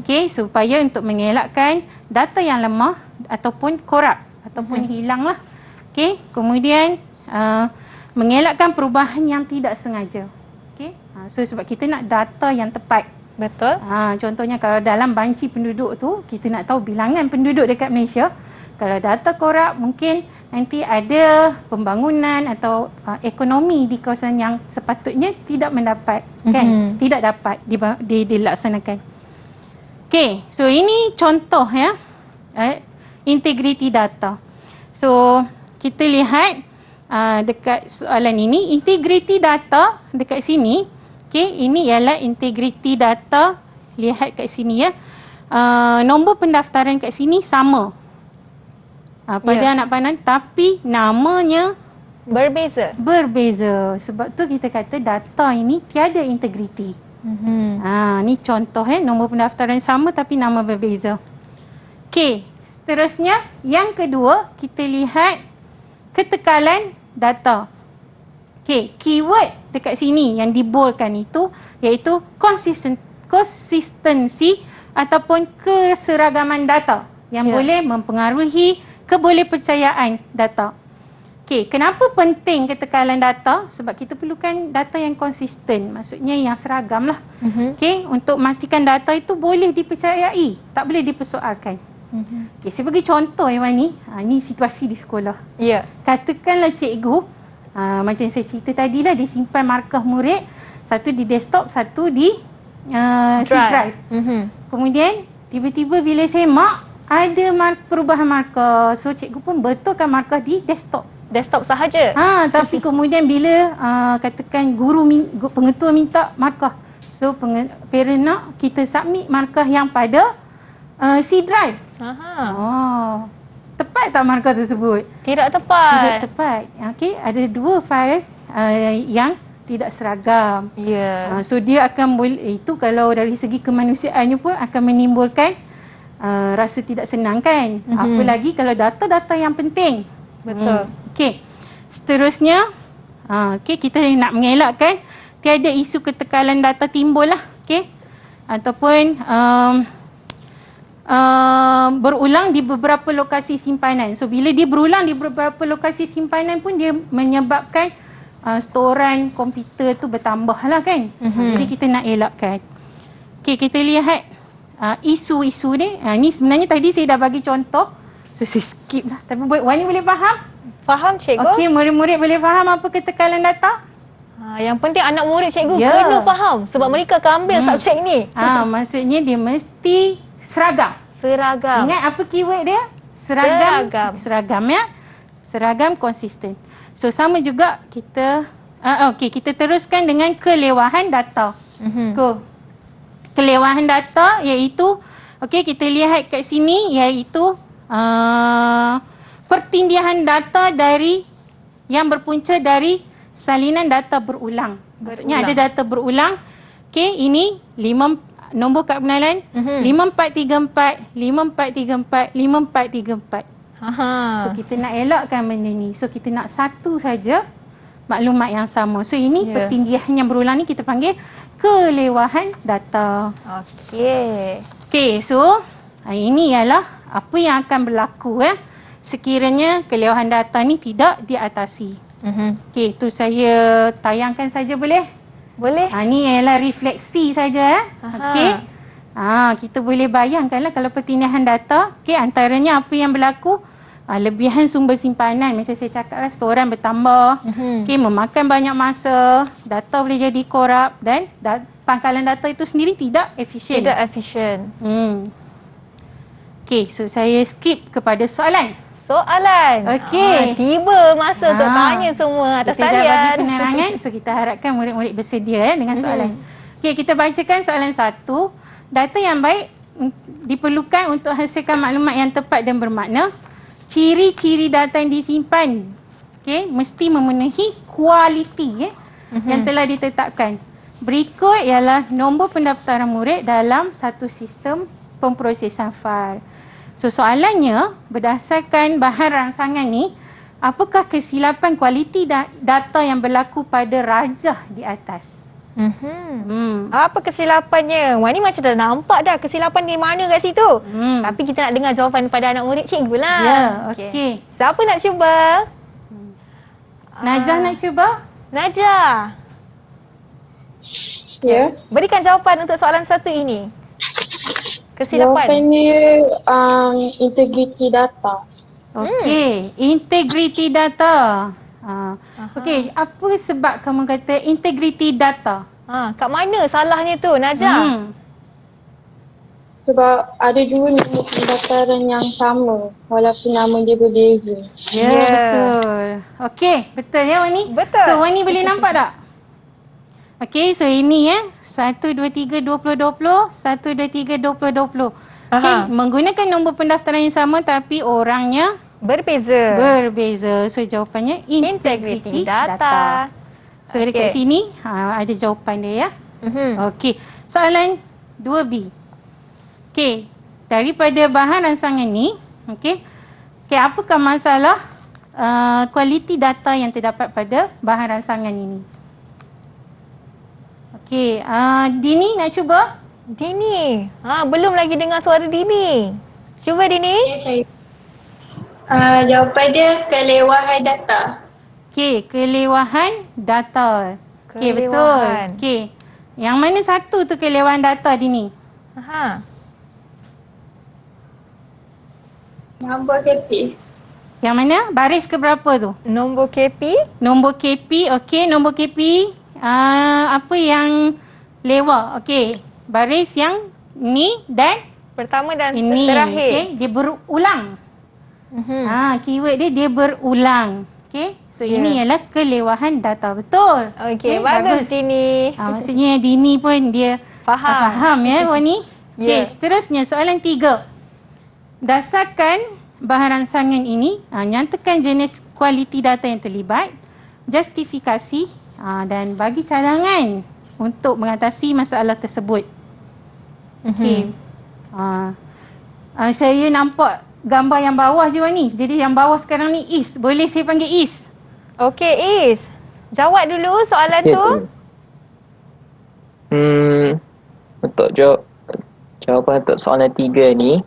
Okey, supaya untuk mengelakkan data yang lemah ataupun korup ataupun hilanglah. Okey, kemudian mengelakkan perubahan yang tidak sengaja. Okey, so sebab kita nak data yang tepat. Betul. Contohnya kalau dalam banci penduduk tu kita nak tahu bilangan penduduk dekat Malaysia. Kalau data korup mungkin nanti ada pembangunan atau ekonomi di kawasan yang sepatutnya tidak mendapat, kan? Tidak dapat dilaksanakan. Okey, so ini contoh ya, integriti data. So kita lihat dekat soalan ini, integriti data dekat sini. Okey, ini ialah integriti data. Lihat kat sini ya, nombor pendaftaran kat sini sama pada anak pandan, tapi namanya berbeza. Sebab tu kita kata data ini tiada integriti. Ni contoh nombor pendaftaran sama tapi nama berbeza. Okey, seterusnya yang kedua kita lihat ketekalan data. Okey, keyword dekat sini yang dibolkan itu iaitu konsistensi ataupun keseragaman data yang boleh mempengaruhi kebolehpercayaan data. Okey, kenapa penting ketekalan data? Sebab kita perlukan data yang konsisten, maksudnya yang seragam lah. Okey, untuk memastikan data itu boleh dipercayai, tak boleh dipersoalkan. Okey, saya bagi contoh Wani. Ini situasi di sekolah. Katakanlah cikgu, macam saya cerita tadi lah, dia simpan markah murid, satu di desktop, satu di C drive. Kemudian tiba-tiba bila saya mak, ada perubahan markah. So cikgu pun betulkan markah di desktop. Desktop sahaja. Tapi kemudian bila katakan pengetua minta markah, so parent nak kita submit markah yang pada C drive. Tepat tak markah tersebut? Tidak tepat. Tidak tepat. Okey, ada 2 fail yang tidak seragam. So dia akan itu kalau dari segi kemanusiaannya pun akan menimbulkan rasa tidak senang, kan? Apalagi kalau data-data yang penting. Betul. Okey. Seterusnya, okey, kita nak mengelakkan tiada isu ketekalan data timbul lah. Okey. Ataupun berulang di beberapa lokasi simpanan. So bila dia berulang di beberapa lokasi simpanan pun dia menyebabkan storan komputer tu bertambah lah kan. Jadi kita nak elakkan. Okey, kita lihat isu-isu ni. Ni sebenarnya tadi saya dah bagi contoh. So saya skip lah. Tapi Wani boleh faham? Faham cikgu? Okey, murid-murid boleh faham apa ketekalan data? Yang penting anak murid cikgu Ya. kena faham sebab mereka akan ambil subjek ni. Maksudnya dia mesti seragam. Seragam. Ingat apa keyword dia? Seragam. Seragam ya. Seragam konsisten. So sama juga kita okey, kita teruskan dengan kelewahan data. Kelewahan data iaitu okey, kita lihat kat sini iaitu pertindihan data dari yang berpunca dari salinan data berulang. Maksudnya ada data berulang. Okey, ini nombor kad pengenalan 5434 5434 5434. So kita nak elakkan benda ni. So kita nak satu saja maklumat yang sama. So ini pertindihan yang berulang ni kita panggil kelewahan data. Okey, so ini ialah apa yang akan berlaku sekiranya kelewahan data ni tidak diatasi. Okey, tu saya tayangkan saja boleh? Boleh. Ni ialah refleksi saja Okey. Kita boleh bayangkanlah kalau pertindihan data, okey, antaranya apa yang berlaku? Lebihan sumber simpanan, macam saya cakap lah, storan bertambah, okey, memakan banyak masa, data boleh jadi korup dan pangkalan data itu sendiri tidak efisien. Tidak efisien. Okey, so saya skip kepada soalan. Okey. Tiba masa untuk tanya semua atas kita talian. Kita dah bagi penerangan, so kita harapkan murid-murid bersedia dengan soalan. Okey, kita bacakan soalan 1. Data yang baik diperlukan untuk hasilkan maklumat yang tepat dan bermakna. Ciri-ciri data yang disimpan, okey, mesti memenuhi kualiti yang telah ditetapkan. Berikut ialah nombor pendaftaran murid dalam satu sistem pemprosesan fail. So soalannya, berdasarkan bahan rangsangan ni, apakah kesilapan kualiti data yang berlaku pada rajah di atas? Apa kesilapannya? Wah, ni macam dah nampak dah kesilapan di mana kat situ. Tapi kita nak dengar jawapan daripada anak murid cikgu lah. Ya, okey. Siapa nak cuba? Najah nak cuba? Najah. Ya. Berikan jawapan untuk soalan 1 ini. Kesilapan. Jawapannya integriti data. Okey, integriti data. Okey, apa sebab kamu kata integriti data? Kat mana salahnya tu, Najah? Sebab ada dua nombor pendaftaran yang sama walaupun nama dia berbeza. Ya, betul. Okey, betul ya Wani? Betul. So Wani boleh nampak tak? Okey, so ini 1, 2, 3, 20, 20, 1, 2, 3, 20, 20. Okey, menggunakan nombor pendaftaran yang sama tapi orangnya berbeza. So jawapannya integriti data. So dekat sini ada jawapan dia ya. Okey, soalan 2B. Okey, daripada bahan rangsangan ni, okey, apakah masalah kualiti data yang terdapat pada bahan rangsangan ini? Okey, Dini nak cuba? Dini. Belum lagi dengar suara Dini. Cuba Dini. Jawapan dia kelewahan data. Okey, kelewahan data. Okey, betul. Okey. Yang mana satu tu kelewahan data Dini? Nombor KP. Yang mana? Baris ke berapa tu? Nombor KP. Nombor KP, okey. Nombor KP, apa yang lewa? Okey, baris yang ni dan pertama dan ini. terakhir. Okey, dia berulang. Keyword dia berulang. Okey, so ini ialah kelewahan data. Betul. Okey, bagus Dini. Maksudnya Dini pun dia faham ya Wani. Okey, seterusnya soalan 3. Dasarkan bahan rangsangan ini, nyatakan jenis kualiti data yang terlibat, justifikasi dan bagi cadangan untuk mengatasi masalah tersebut. Okey. Saya nampak gambar yang bawah je Wani. Jadi yang bawah sekarang ni is. Boleh saya panggil is? Okey, Is. Jawab dulu soalan tu. Untuk jawapan untuk soalan 3 ni,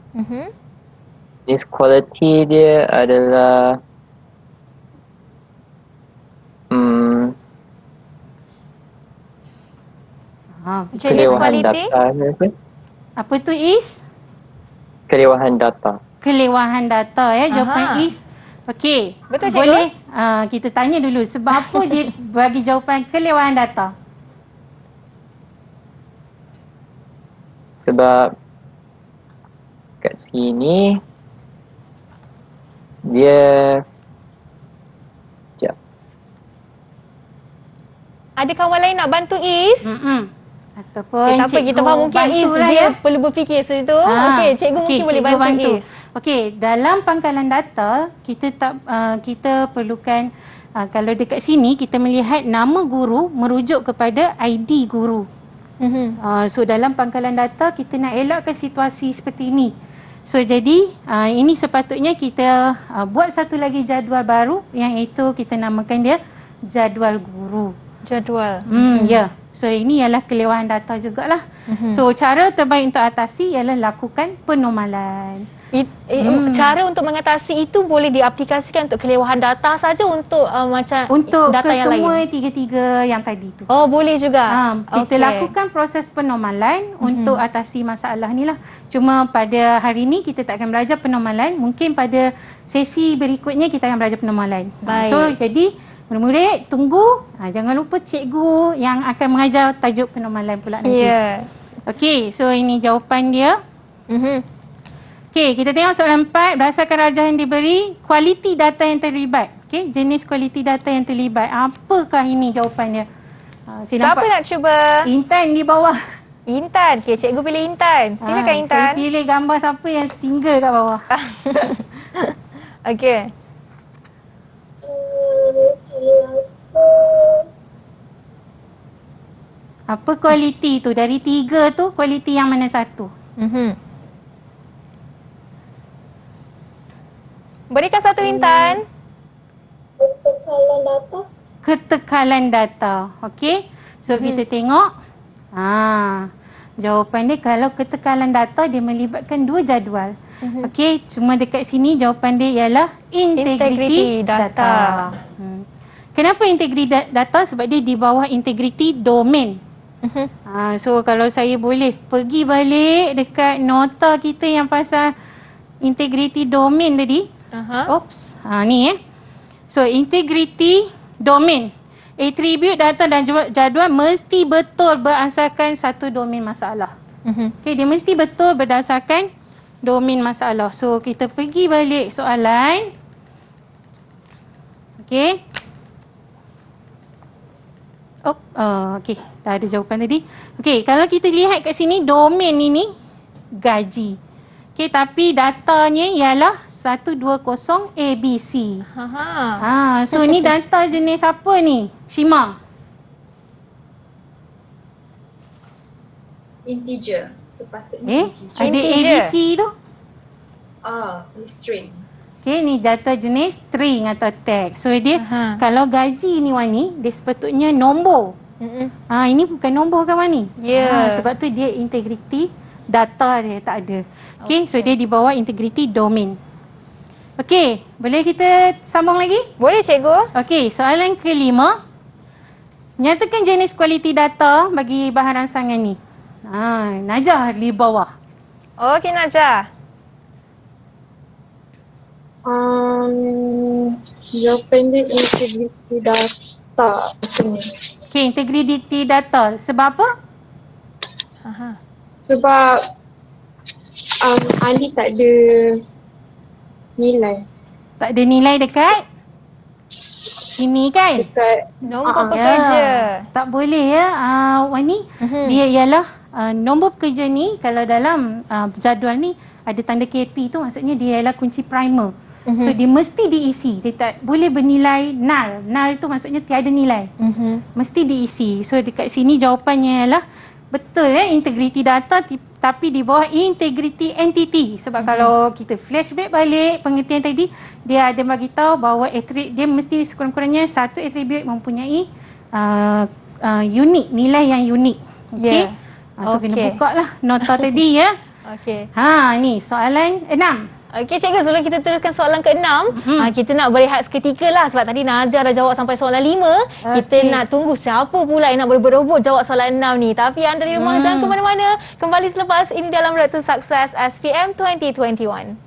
jenis kualiti dia adalah Jenis kualiti. data. Apa tu is? Kelewahan data. Kelewahan data ya. Jawapan is. Okey. Betul, cikgu? Boleh kita tanya dulu sebab apa dia bagi jawapan kelewahan data? Sebab kat sini dia Ada kawan lain nak bantu Is? Ataupun Tak apa, kita faham mungkin Is bantulah dia ya. perlu berfikir situ. Okey, cikgu mungkin boleh cikgu bantu Is. Okey, dalam pangkalan data kita perlukan kalau dekat sini kita melihat nama guru merujuk kepada ID guru. So dalam pangkalan data kita nak elakkan situasi seperti ini. So jadi ini sepatutnya kita buat satu lagi jadual baru yang itu kita namakan dia jadual guru. Jadual. Ya. So ini ialah kelewahan data jugalah. So cara terbaik untuk atasi ialah lakukan penormalan. Cara untuk mengatasi itu boleh diaplikasikan untuk kelewahan data saja untuk macam Untuk data yang lain. semua tiga-tiga yang tadi tu. Oh, boleh juga. Kita lakukan proses penormalan untuk atasi masalah ni lah. Cuma pada hari ni kita tak akan belajar penormalan. Mungkin pada sesi berikutnya kita akan belajar penormalan. Baik. So jadi murid-murid tunggu. Jangan lupa cikgu yang akan mengajar tajuk penormalan pula nanti. Ya. Okey, so ini jawapan dia. Okey, kita tengok soalan 4. Berdasarkan rajah yang diberi, kualiti data yang terlibat. Okey, jenis kualiti data yang terlibat. Apakah ini jawapannya? Siapa nak cuba? Intan di bawah. Intan. Okey, cikgu pilih Intan. Silakan Intan. Saya pilih gambar siapa yang single kat bawah. Okey. Saya rasa Apa kualiti tu? Dari 3 tu, kualiti yang mana satu? Berikan satu Intan. ketekalan data. Ketekalan data. Okey. So kita tengok. Jawapan dia kalau ketekalan data dia melibatkan 2 jadual. Okey, cuma dekat sini jawapan dia ialah integriti data. Kenapa integriti data? Sebab dia di bawah integriti domain. So kalau saya boleh pergi balik dekat nota kita yang pasal integriti domain tadi. Oops. Ni So integriti domain. Attribute data dan jadual mesti betul berdasarkan satu domain masalah. Okay, dia mesti betul berdasarkan domain masalah. So kita pergi balik soalan. Okay. Okay, dah ada jawapan tadi. Okay, kalau kita lihat kat sini domain ini gaji. Okay, tapi datanya ialah 120 ABC. So ni data jenis apa ni? Shima. Integer. Sepatutnya integer. Ada ABC tu? String. Okay, ni data jenis string atau text. So dia kalau gaji ni Wani, dia sepatutnya nombor. Ini bukan nombor kan Wani? Sebab tu dia integriti data dia tak ada. Okay, so dia di bawah integriti domain. Okay, boleh kita sambung lagi? Boleh cikgu. Okay, soalan kelima. Nyatakan jenis kualiti data bagi bahan rangsangan ni. Najah di bawah. Okey Najah. Jawapan dia integriti data. Okay, integriti data. Sebab apa? Sebab Ali tak ada nilai. Tak ada nilai dekat sini kan? Dekat nombor pekerja. Tak boleh ya Wani. Dia ialah nombor pekerja ni kalau dalam jadual ni ada tanda KP tu maksudnya dia ialah kunci primer. So dia mesti diisi. Dia tak boleh bernilai null. Null tu maksudnya tiada nilai. Mesti diisi. So dekat sini jawapannya ialah betul integriti data tetapi di bawah integrity entity. Sebab kalau kita flashback balik pengertian tadi, dia ada bagi tahu bahawa dia mesti sekurang-kurangnya satu atribut mempunyai unik, nilai yang unik. Okey. So kena buka lah nota tadi ya. Okey. Ni soalan 6. Okey cikgu, sebelum kita teruskan soalan ke-6, kita nak berehat seketika lah sebab tadi Najah dah jawab sampai soalan 5. Kita nak tunggu siapa pula yang nak berebut-rebut jawab soalan 6 ni. Tapi anda di rumah jangan ke mana-mana. Kembali selepas ini dalam Road to Success SPM 2021.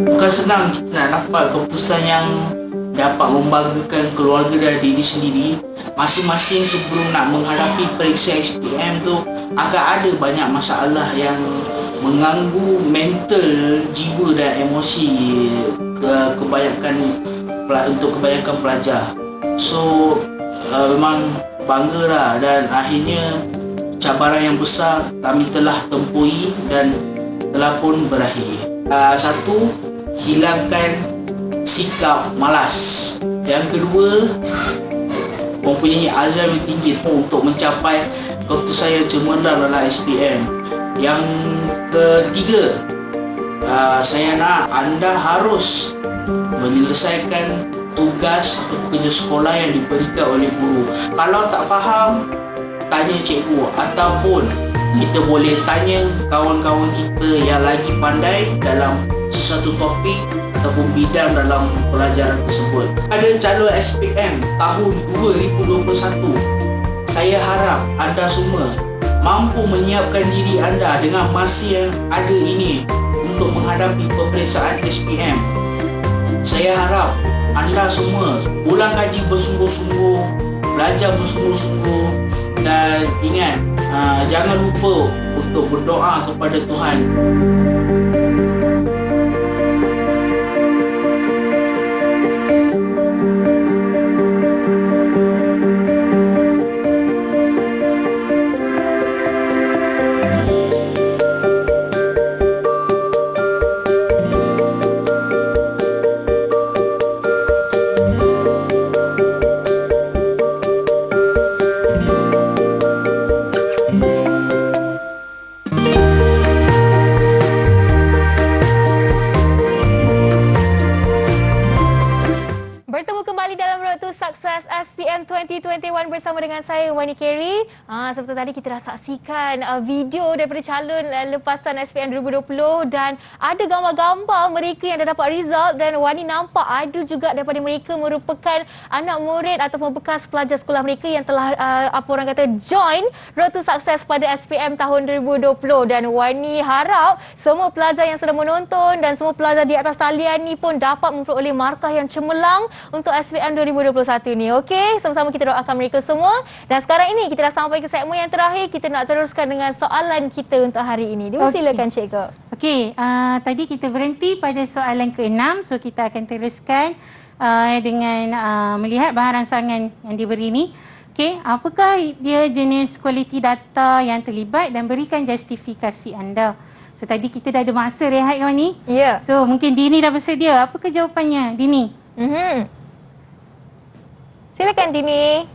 Bukan senang kita nak dapat keputusan yang dapat membanggakan keluarga dan diri sendiri. Masing-masing sebelum nak menghadapi periksa SPM tu akan ada banyak masalah yang mengganggu mental, jiwa dan emosi untuk kebanyakan pelajar. So memang banggalah dan akhirnya cabaran yang besar kami telah tempuhi dan telah pun berakhir. Satu, hilangkan sikap malas. Yang kedua, mempunyai azam yang tinggi untuk mencapai keputusan yang cemerlang dalam SPM. Yang ketiga, saya nak anda harus menyelesaikan tugas atau kerja sekolah yang diberikan oleh guru. Kalau tak faham, tanya cikgu ataupun kita boleh tanya kawan-kawan kita yang lagi pandai dalam sesuatu topik ataupun bidang dalam pelajaran tersebut. Pada calon SPM tahun 2021, saya harap anda semua mampu menyiapkan diri anda dengan masa yang ada ini untuk menghadapi peperiksaan SPM. Saya harap anda semua ulang kaji bersungguh-sungguh, belajar bersungguh-sungguh dan ingat, jangan lupa untuk berdoa kepada Tuhan. Sukses SPM 2021 bersama dengan saya Wani Carey. Seperti tadi kita dah saksikan video daripada calon lepasan SPM 2020 dan ada gambar-gambar mereka yang dah dapat result dan Wani nampak ada juga daripada mereka merupakan anak murid ataupun bekas pelajar sekolah mereka yang telah join Road to Success pada SPM tahun 2020 dan Wani harap semua pelajar yang sedang menonton dan semua pelajar di atas talian ni pun dapat memperoleh markah yang cemerlang untuk SPM 2021 ni. Okey, sama-sama kita doakan mereka semua. Dan sekarang ini kita dah sampai ke segmen yang terakhir. Kita nak teruskan dengan soalan kita untuk hari ini. Silakan cikgu. Okey, tadi kita berhenti pada soalan ke-6. So kita akan teruskan dengan melihat bahan rangsangan yang diberi ni. Okey, apakah dia jenis kualiti data yang terlibat dan berikan justifikasi anda. So tadi kita dah ada masa rehat kan ni? Ya. So mungkin Dini dah bersedia. Apakah jawapannya, Dini? Silakan Dini.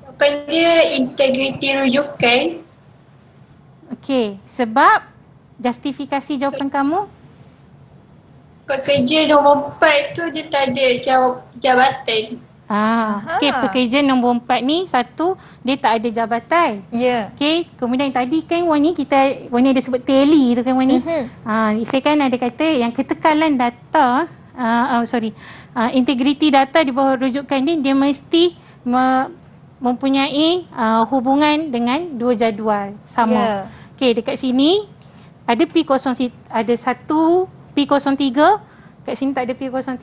Jawapan dia integriti rujukan. Okey, sebab justifikasi jawapan kamu? Pekerja nombor 4 tu dia tak ada jabatan. Okey, pekerja nombor 4 ni satu, dia tak ada jabatan. Ya. Okey, kemudian tadi kan Wani ada sebut tally tu kan Wani. Saya kan ada kata yang ketekalan data, integriti data di bawah rujukan ni dia mesti mempunyai hubungan dengan dua jadual sama. Yeah. Okey, dekat sini ada P03, ada satu P03, kat sini tak ada P03.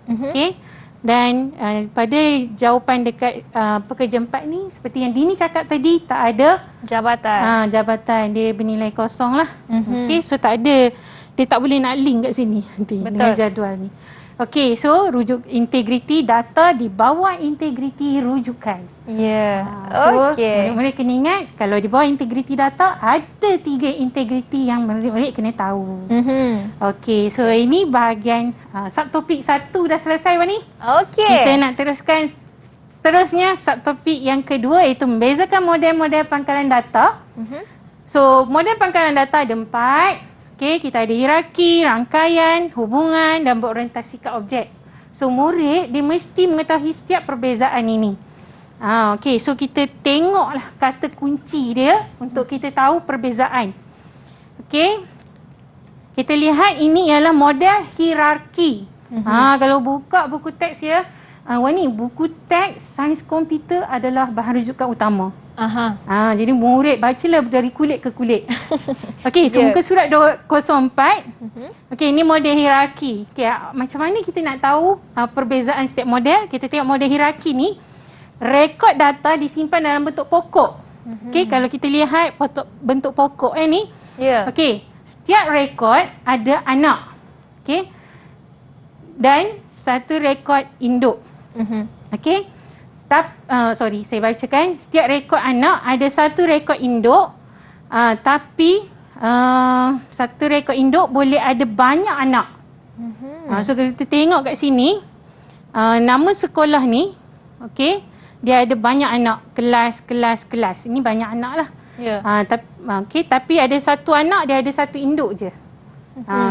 Okey. Dan pada jawapan dekat pekerja 4 ni seperti yang Dini cakap tadi, tak ada jabatan. Jabatan dia bernilai kosong lah. Okey, so tak ada, dia tak boleh nak link kat sini nanti dengan jadual ni. Okey, so rujuk integriti data di bawah integriti rujukan. Ya. So, Okey. murid-murid kena ingat kalau di bawah integriti data ada 3 integriti yang murid-murid kena tahu. Okey, so ini bahagian subtopik 1 dah selesai Wani. Okey. Kita nak teruskan seterusnya subtopik yang kedua iaitu membezakan model-model pangkalan data. So, model pangkalan data ada 4. Okey, kita ada hierarki, rangkaian, hubungan dan berorientasi ke objek. So, murid dia mesti mengetahui setiap perbezaan ini. Okey, so kita tengoklah kata kunci dia untuk kita tahu perbezaan. Okey. Kita lihat ini ialah model hierarki. Kalau buka buku teks ya, Wani, buku teks sains komputer adalah bahan rujukan utama. Jadi murid bacalah dari kulit ke kulit. Okey, so muka surat 204. Okey, ini model hierarki. Okey, macam mana kita nak tahu perbezaan setiap model? Kita tengok model hierarki ni. Rekod data disimpan dalam bentuk pokok. Okey, kalau kita lihat bentuk pokok ni. Okey, setiap rekod ada anak. Okey. Dan satu rekod induk. Okey. Saya bacakan. Setiap rekod anak ada satu rekod induk, tapi satu rekod induk boleh ada banyak anak. So kalau kita tengok kat sini, nama sekolah ni, okey, dia ada banyak anak, kelas. Ini banyak anak lah. Okay, tapi ada satu anak, dia ada satu induk je.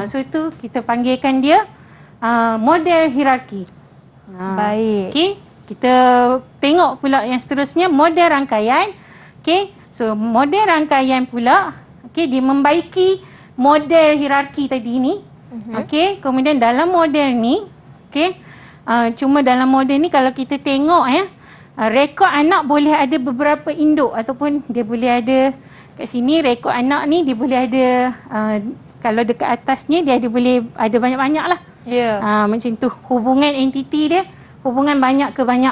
So itu kita panggilkan dia model hierarki. Baik. Okay. Kita tengok pula yang seterusnya, model rangkaian. Okey, so model rangkaian pula, okey, dia membaiki model hierarki tadi ni. Okey, kemudian dalam model ni, okey, cuma dalam model ni kalau kita tengok rekod anak boleh ada beberapa induk ataupun dia boleh ada kat sini rekod anak ni dia boleh ada kalau dekat atasnya dia boleh ada banyak-banyak lah. Macam tu hubungan entiti dia. Hubungan banyak ke banyak?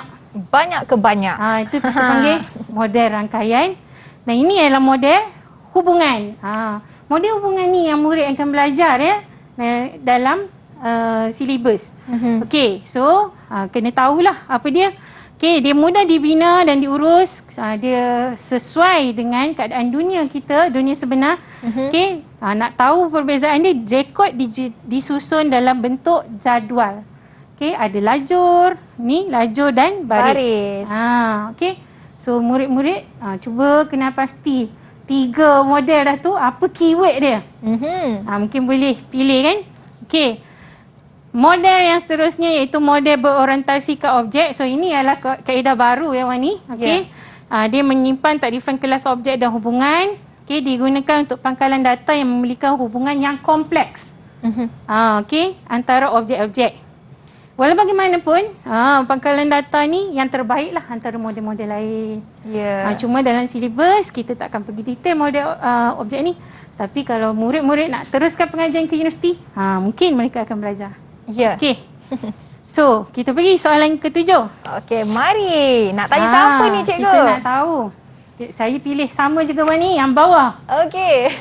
Banyak ke banyak. Itu kita panggil model rangkaian. Nah, ini adalah model hubungan. Model hubungan ni yang murid akan belajar dalam silibus. Okey, so kena tahulah apa dia. Okey, dia mudah dibina dan diurus. Dia sesuai dengan keadaan dunia kita, dunia sebenar. Okey, nak tahu perbezaan dia, rekod disusun dalam bentuk jadual. Okey, ada lajur, ni lajur dan baris. Okey. So murid-murid cuba kenal pasti 3 model dah tu apa keyword dia. Mungkin boleh pilih kan. Okey. Model yang seterusnya iaitu model berorientasi ke objek. So ini adalah kaedah baru ya Wani. Okey. Dia menyimpan takrifan kelas objek dan hubungan. Okey, digunakan untuk pangkalan data yang memiliki hubungan yang kompleks. Okey, antara objek-objek. Walau bagaimanapun, pangkalan data ni yang terbaik lah antara model-model lain. Cuma dalam silibus, kita tak akan pergi detail model objek ni. Tapi kalau murid-murid nak teruskan pengajian ke universiti, mungkin mereka akan belajar. Okey. So, kita pergi soalan ke-7. Okey, mari. Nak tanya siapa ni cikgu? Kita nak tahu. Saya pilih sama juga Wani, yang bawah. Okey,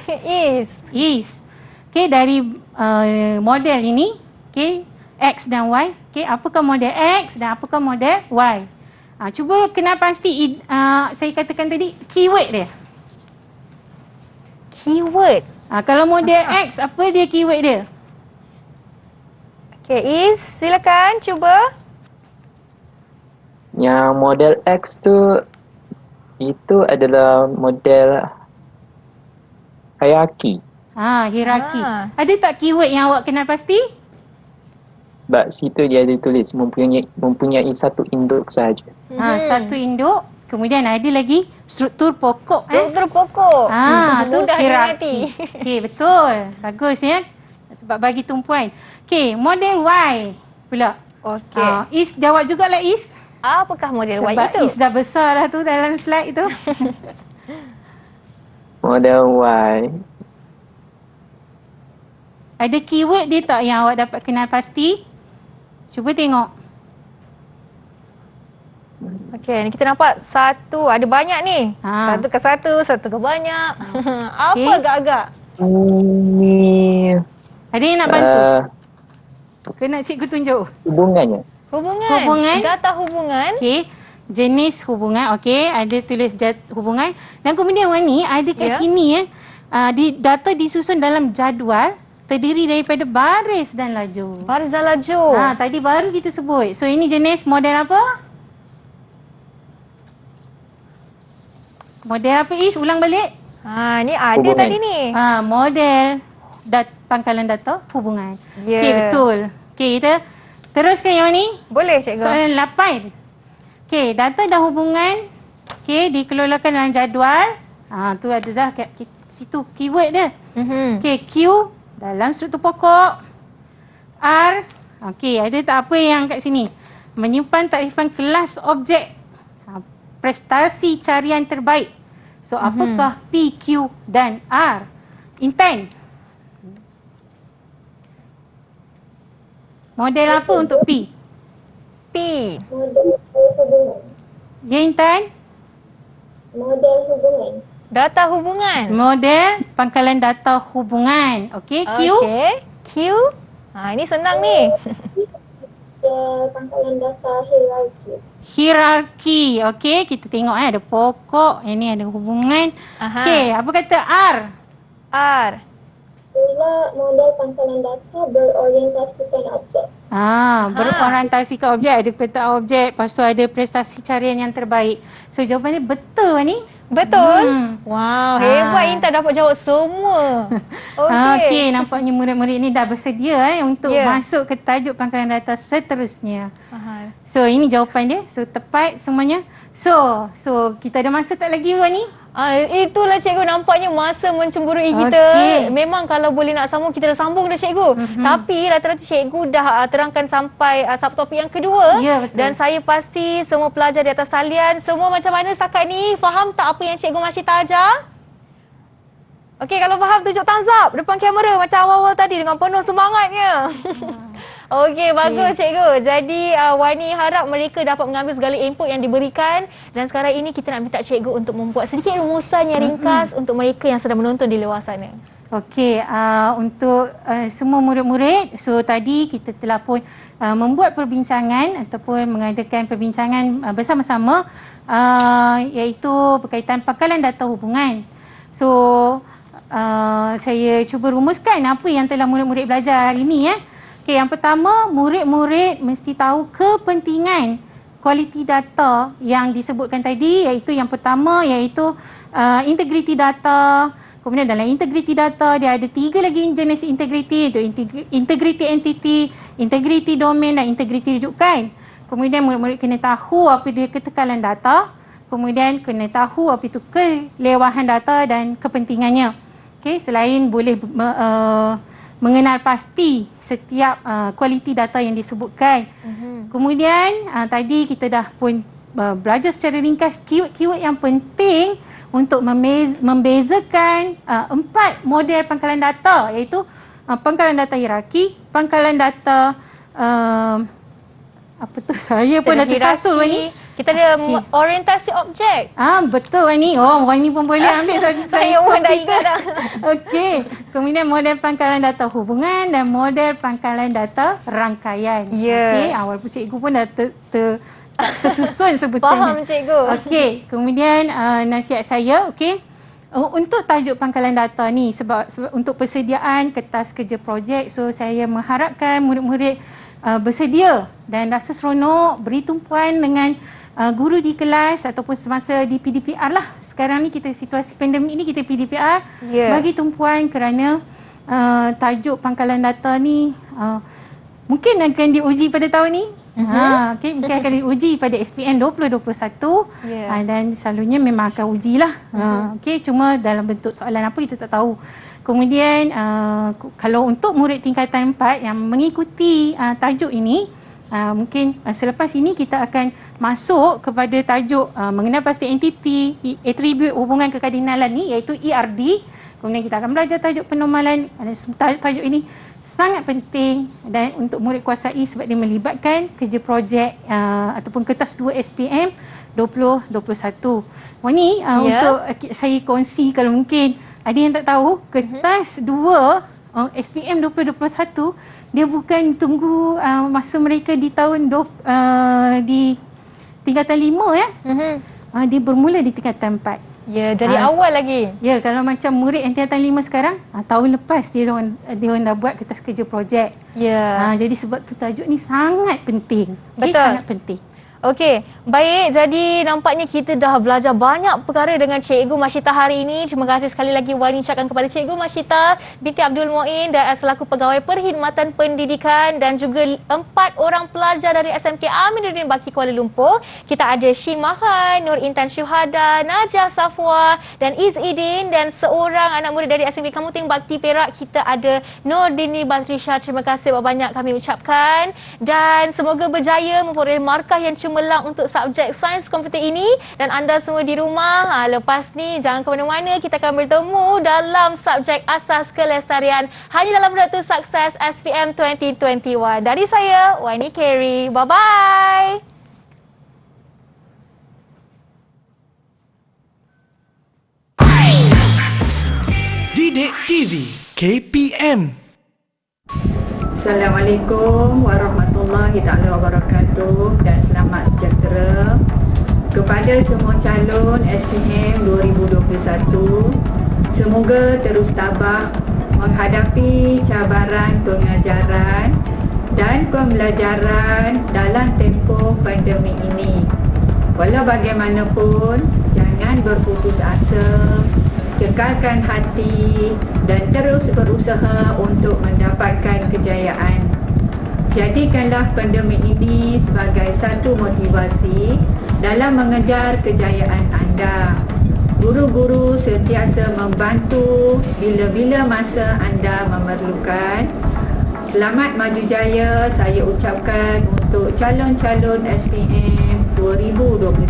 Is. Okey, dari model ini, okey, X dan Y. Okey, apakah model X dan apakah model Y? Cuba kenal pasti saya katakan tadi keyword dia. Keyword. Kalau model X, apa dia keyword dia? Okey, Is, silakan cuba. Yang model X tu itu adalah model hierarki. Hierarki. Ada tak keyword yang awak kenal pasti? Sebab situ dia ada tulis mempunyai satu induk sahaja. Satu induk. Kemudian ada lagi struktur pokok. Struktur pokok. Mudah diingati. Okey, betul. Bagus ya. Sebab bagi tumpuan. Okey, model Y pula. Okey. Is jawab jugalah Is. Apakah model Y itu? Sebab Is dah besar dah tu dalam slide tu. Model Y. Ada keyword dia tak yang awak dapat kenal pasti? Cuba tengok. Okey, ni kita nampak satu, ada banyak ni. Satu ke satu, satu ke banyak. Apa agak-agak? Ada yang nak bantu? Ke nak cikgu tunjuk? Hubungannya. Hubungan. Data hubungan. Okey. Jenis hubungan. Okey. Ada tulis hubungan. Dan kemudian Wani ada kat sini data disusun dalam jadual terdiri daripada baris dan lajur. Baris dan lajur. Tadi baru kita sebut. So ini jenis model apa? Model apa Is? Ulang balik. Ni ada hubungan tadi ni. Model pangkalan data hubungan. Okey, betul. Okey, kita teruskan yang ni. Boleh cikgu. Soalan 8. Okey, data dan hubungan dikelolakan dalam jadual. Tu ada dah kat situ keyword dia. Okey, Q dalam struktur pokok. R, okey, ada tak apa yang kat sini? Menyimpan takrifan kelas objek prestasi carian terbaik. So, apakah P, Q dan R? Intent. Model apa untuk P? P. Model hubungan. Dia Intan? Model hubungan. Data hubungan. Model pangkalan data hubungan. Okey, Q. Q. Ini senang ni. Pangkalan data hierarki. Hierarki. Okey, kita tengok ada pokok, ini ada hubungan. Okey, apa kata R? R. Ialah model pangkalan data berorientasikan objek. Berorientasikan objek, ada peta objek, lepas tu ada prestasi carian yang terbaik. So jawapan dia betul ni. Betul? Wow, hebat Intan dapat jawab semua. Okey, nampaknya murid-murid ni dah bersedia untuk masuk ke tajuk pangkalan data seterusnya. So ini jawapan dia. So tepat semuanya. So kita ada masa tak lagi ni? Itulah cikgu, nampaknya masa mencemburui kita. Memang kalau boleh nak sambung, kita dah sambung dah cikgu. Tapi rata-rata cikgu dah terangkan sampai subtopik yang kedua. Dan saya pasti semua pelajar di atas talian, semua macam mana setakat ni? Faham tak apa yang cikgu Masyidah ajar? Okey, kalau faham tunjuk thumbs up depan kamera macam awal-awal tadi dengan penuh semangatnya. Okey, bagus cikgu. Jadi Wani harap mereka dapat mengambil segala input yang diberikan, dan sekarang ini kita nak minta cikgu untuk membuat sedikit rumusan yang ringkas untuk mereka yang sedang menonton di luar sana. Okey, untuk semua murid-murid, so tadi kita telah pun membuat perbincangan ataupun mengadakan perbincangan bersama-sama iaitu berkaitan pangkalan data hubungan. So saya cuba rumuskan apa yang telah murid-murid belajar hari ini ya. Okey, yang pertama, murid-murid mesti tahu kepentingan kualiti data yang disebutkan tadi, iaitu yang pertama iaitu integriti data. Kemudian dalam integriti data dia ada 3 lagi jenis integriti, iaitu integriti entiti, integriti domain dan integriti rujukan. Kemudian murid-murid kena tahu apa dia ketekalan data, kemudian kena tahu apa itu kelewahan data dan kepentingannya. Okey, selain boleh mengenal pasti setiap kualiti data yang disebutkan. Kemudian tadi kita dah pun belajar secara ringkas keyword-keyword yang penting untuk membezakan 4 model pangkalan data, iaitu pangkalan data hierarki, pangkalan data apa tu, saya pun dah tersasul ni. Kita ada orientasi objek. Betul Wani. Wani pun boleh ambil saya pun dah ingat dah. Okey. Kemudian model pangkalan data hubungan dan model pangkalan data rangkaian. Okey, walaupun cikgu pun dah tersusun sebutannya. Faham cikgu. Okey, kemudian nasihat saya, okey, untuk tajuk pangkalan data ni sebab untuk persediaan kertas kerja projek, so saya mengharapkan murid-murid bersedia dan rasa seronok beri tumpuan dengan guru di kelas ataupun semasa di PDPR lah. Sekarang ni kita situasi pandemik ni, kita PDPR, bagi tumpuan kerana tajuk pangkalan data ni mungkin akan diuji pada tahun ni. Okay, mungkin akan diuji pada SPM 2021 dan selalunya memang akan ujilah. Okay, cuma dalam bentuk soalan apa kita tak tahu. Kemudian kalau untuk murid tingkatan 4 yang mengikuti tajuk ini, mungkin selepas ini kita akan masuk kepada tajuk mengenal pasti entiti, atribut hubungan kekardinalan ni, iaitu ERD. Kemudian kita akan belajar tajuk penormalan. Tajuk ini sangat penting dan untuk murid kuasai sebab dia melibatkan kerja projek ataupun kertas 2 SPM 2021. Wani, untuk saya kongsi, kalau mungkin ada yang tak tahu, kertas 2 SPM 2021 dia bukan tunggu masa mereka di tahun di tingkatan 5 ya. Dia bermula di tingkatan 4. Ya, dari awal lagi. Ya, kalau macam murid yang tingkatan 5 sekarang, tahun lepas dia orang dah buat kertas kerja projek. Ya. Jadi sebab tu tajuk ni sangat penting. Betul. Sangat penting. Okey, baik. Jadi nampaknya kita dah belajar banyak perkara dengan Cikgu Mashita hari ini. Terima kasih sekali lagi Wani ucapkan kepada Cikgu Mashita binti Abdul Muin dan selaku Pegawai Perkhidmatan Pendidikan dan juga 4 orang pelajar dari SMK Aminuddin Baki Kuala Lumpur. Kita ada Shin Mahan, Nur Intan Syuhada, Najah Safwa dan Izidin, dan seorang anak murid dari SMK Kamuting Bakti Perak kita ada Nordini Batrisha. Terima kasih banyak kami ucapkan dan semoga berjaya memperoleh markah yang cemerlang untuk subjek sains komputer ini. Dan anda semua di rumah, lepas ni jangan ke mana-mana, kita akan bertemu dalam subjek asas kelestarian hanya dalam Road to Success SPM 2021. Dari saya, Wani Carey. Bye-bye. Didik TV KPM. Assalamualaikum warahmatullahi taala wabarakatuh dan selamat sejahtera kepada semua calon SPM 2021. Semoga terus tabah menghadapi cabaran pengajaran dan pembelajaran dalam tempoh pandemik ini. Walau bagaimanapun, jangan berputus asa, cekalkan hati dan terus berusaha untuk mendapatkan kejayaan. Jadikanlah pandemik ini sebagai satu motivasi dalam mengejar kejayaan anda. Guru-guru sentiasa membantu bila-bila masa anda memerlukan. Selamat maju jaya saya ucapkan untuk calon-calon SPM 2021.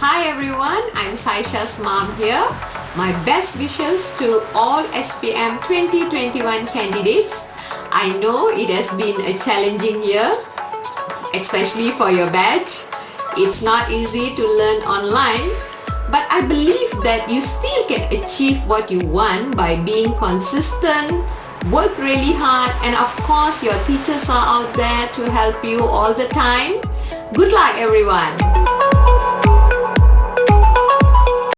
Hi everyone, I'm Saisha's mom here. My best wishes to all SPM 2021 candidates. I know it has been a challenging year, especially for your batch. It's not easy to learn online, but I believe that you still can achieve what you want by being consistent, work really hard, and of course your teachers are out there to help you all the time. Good luck everyone!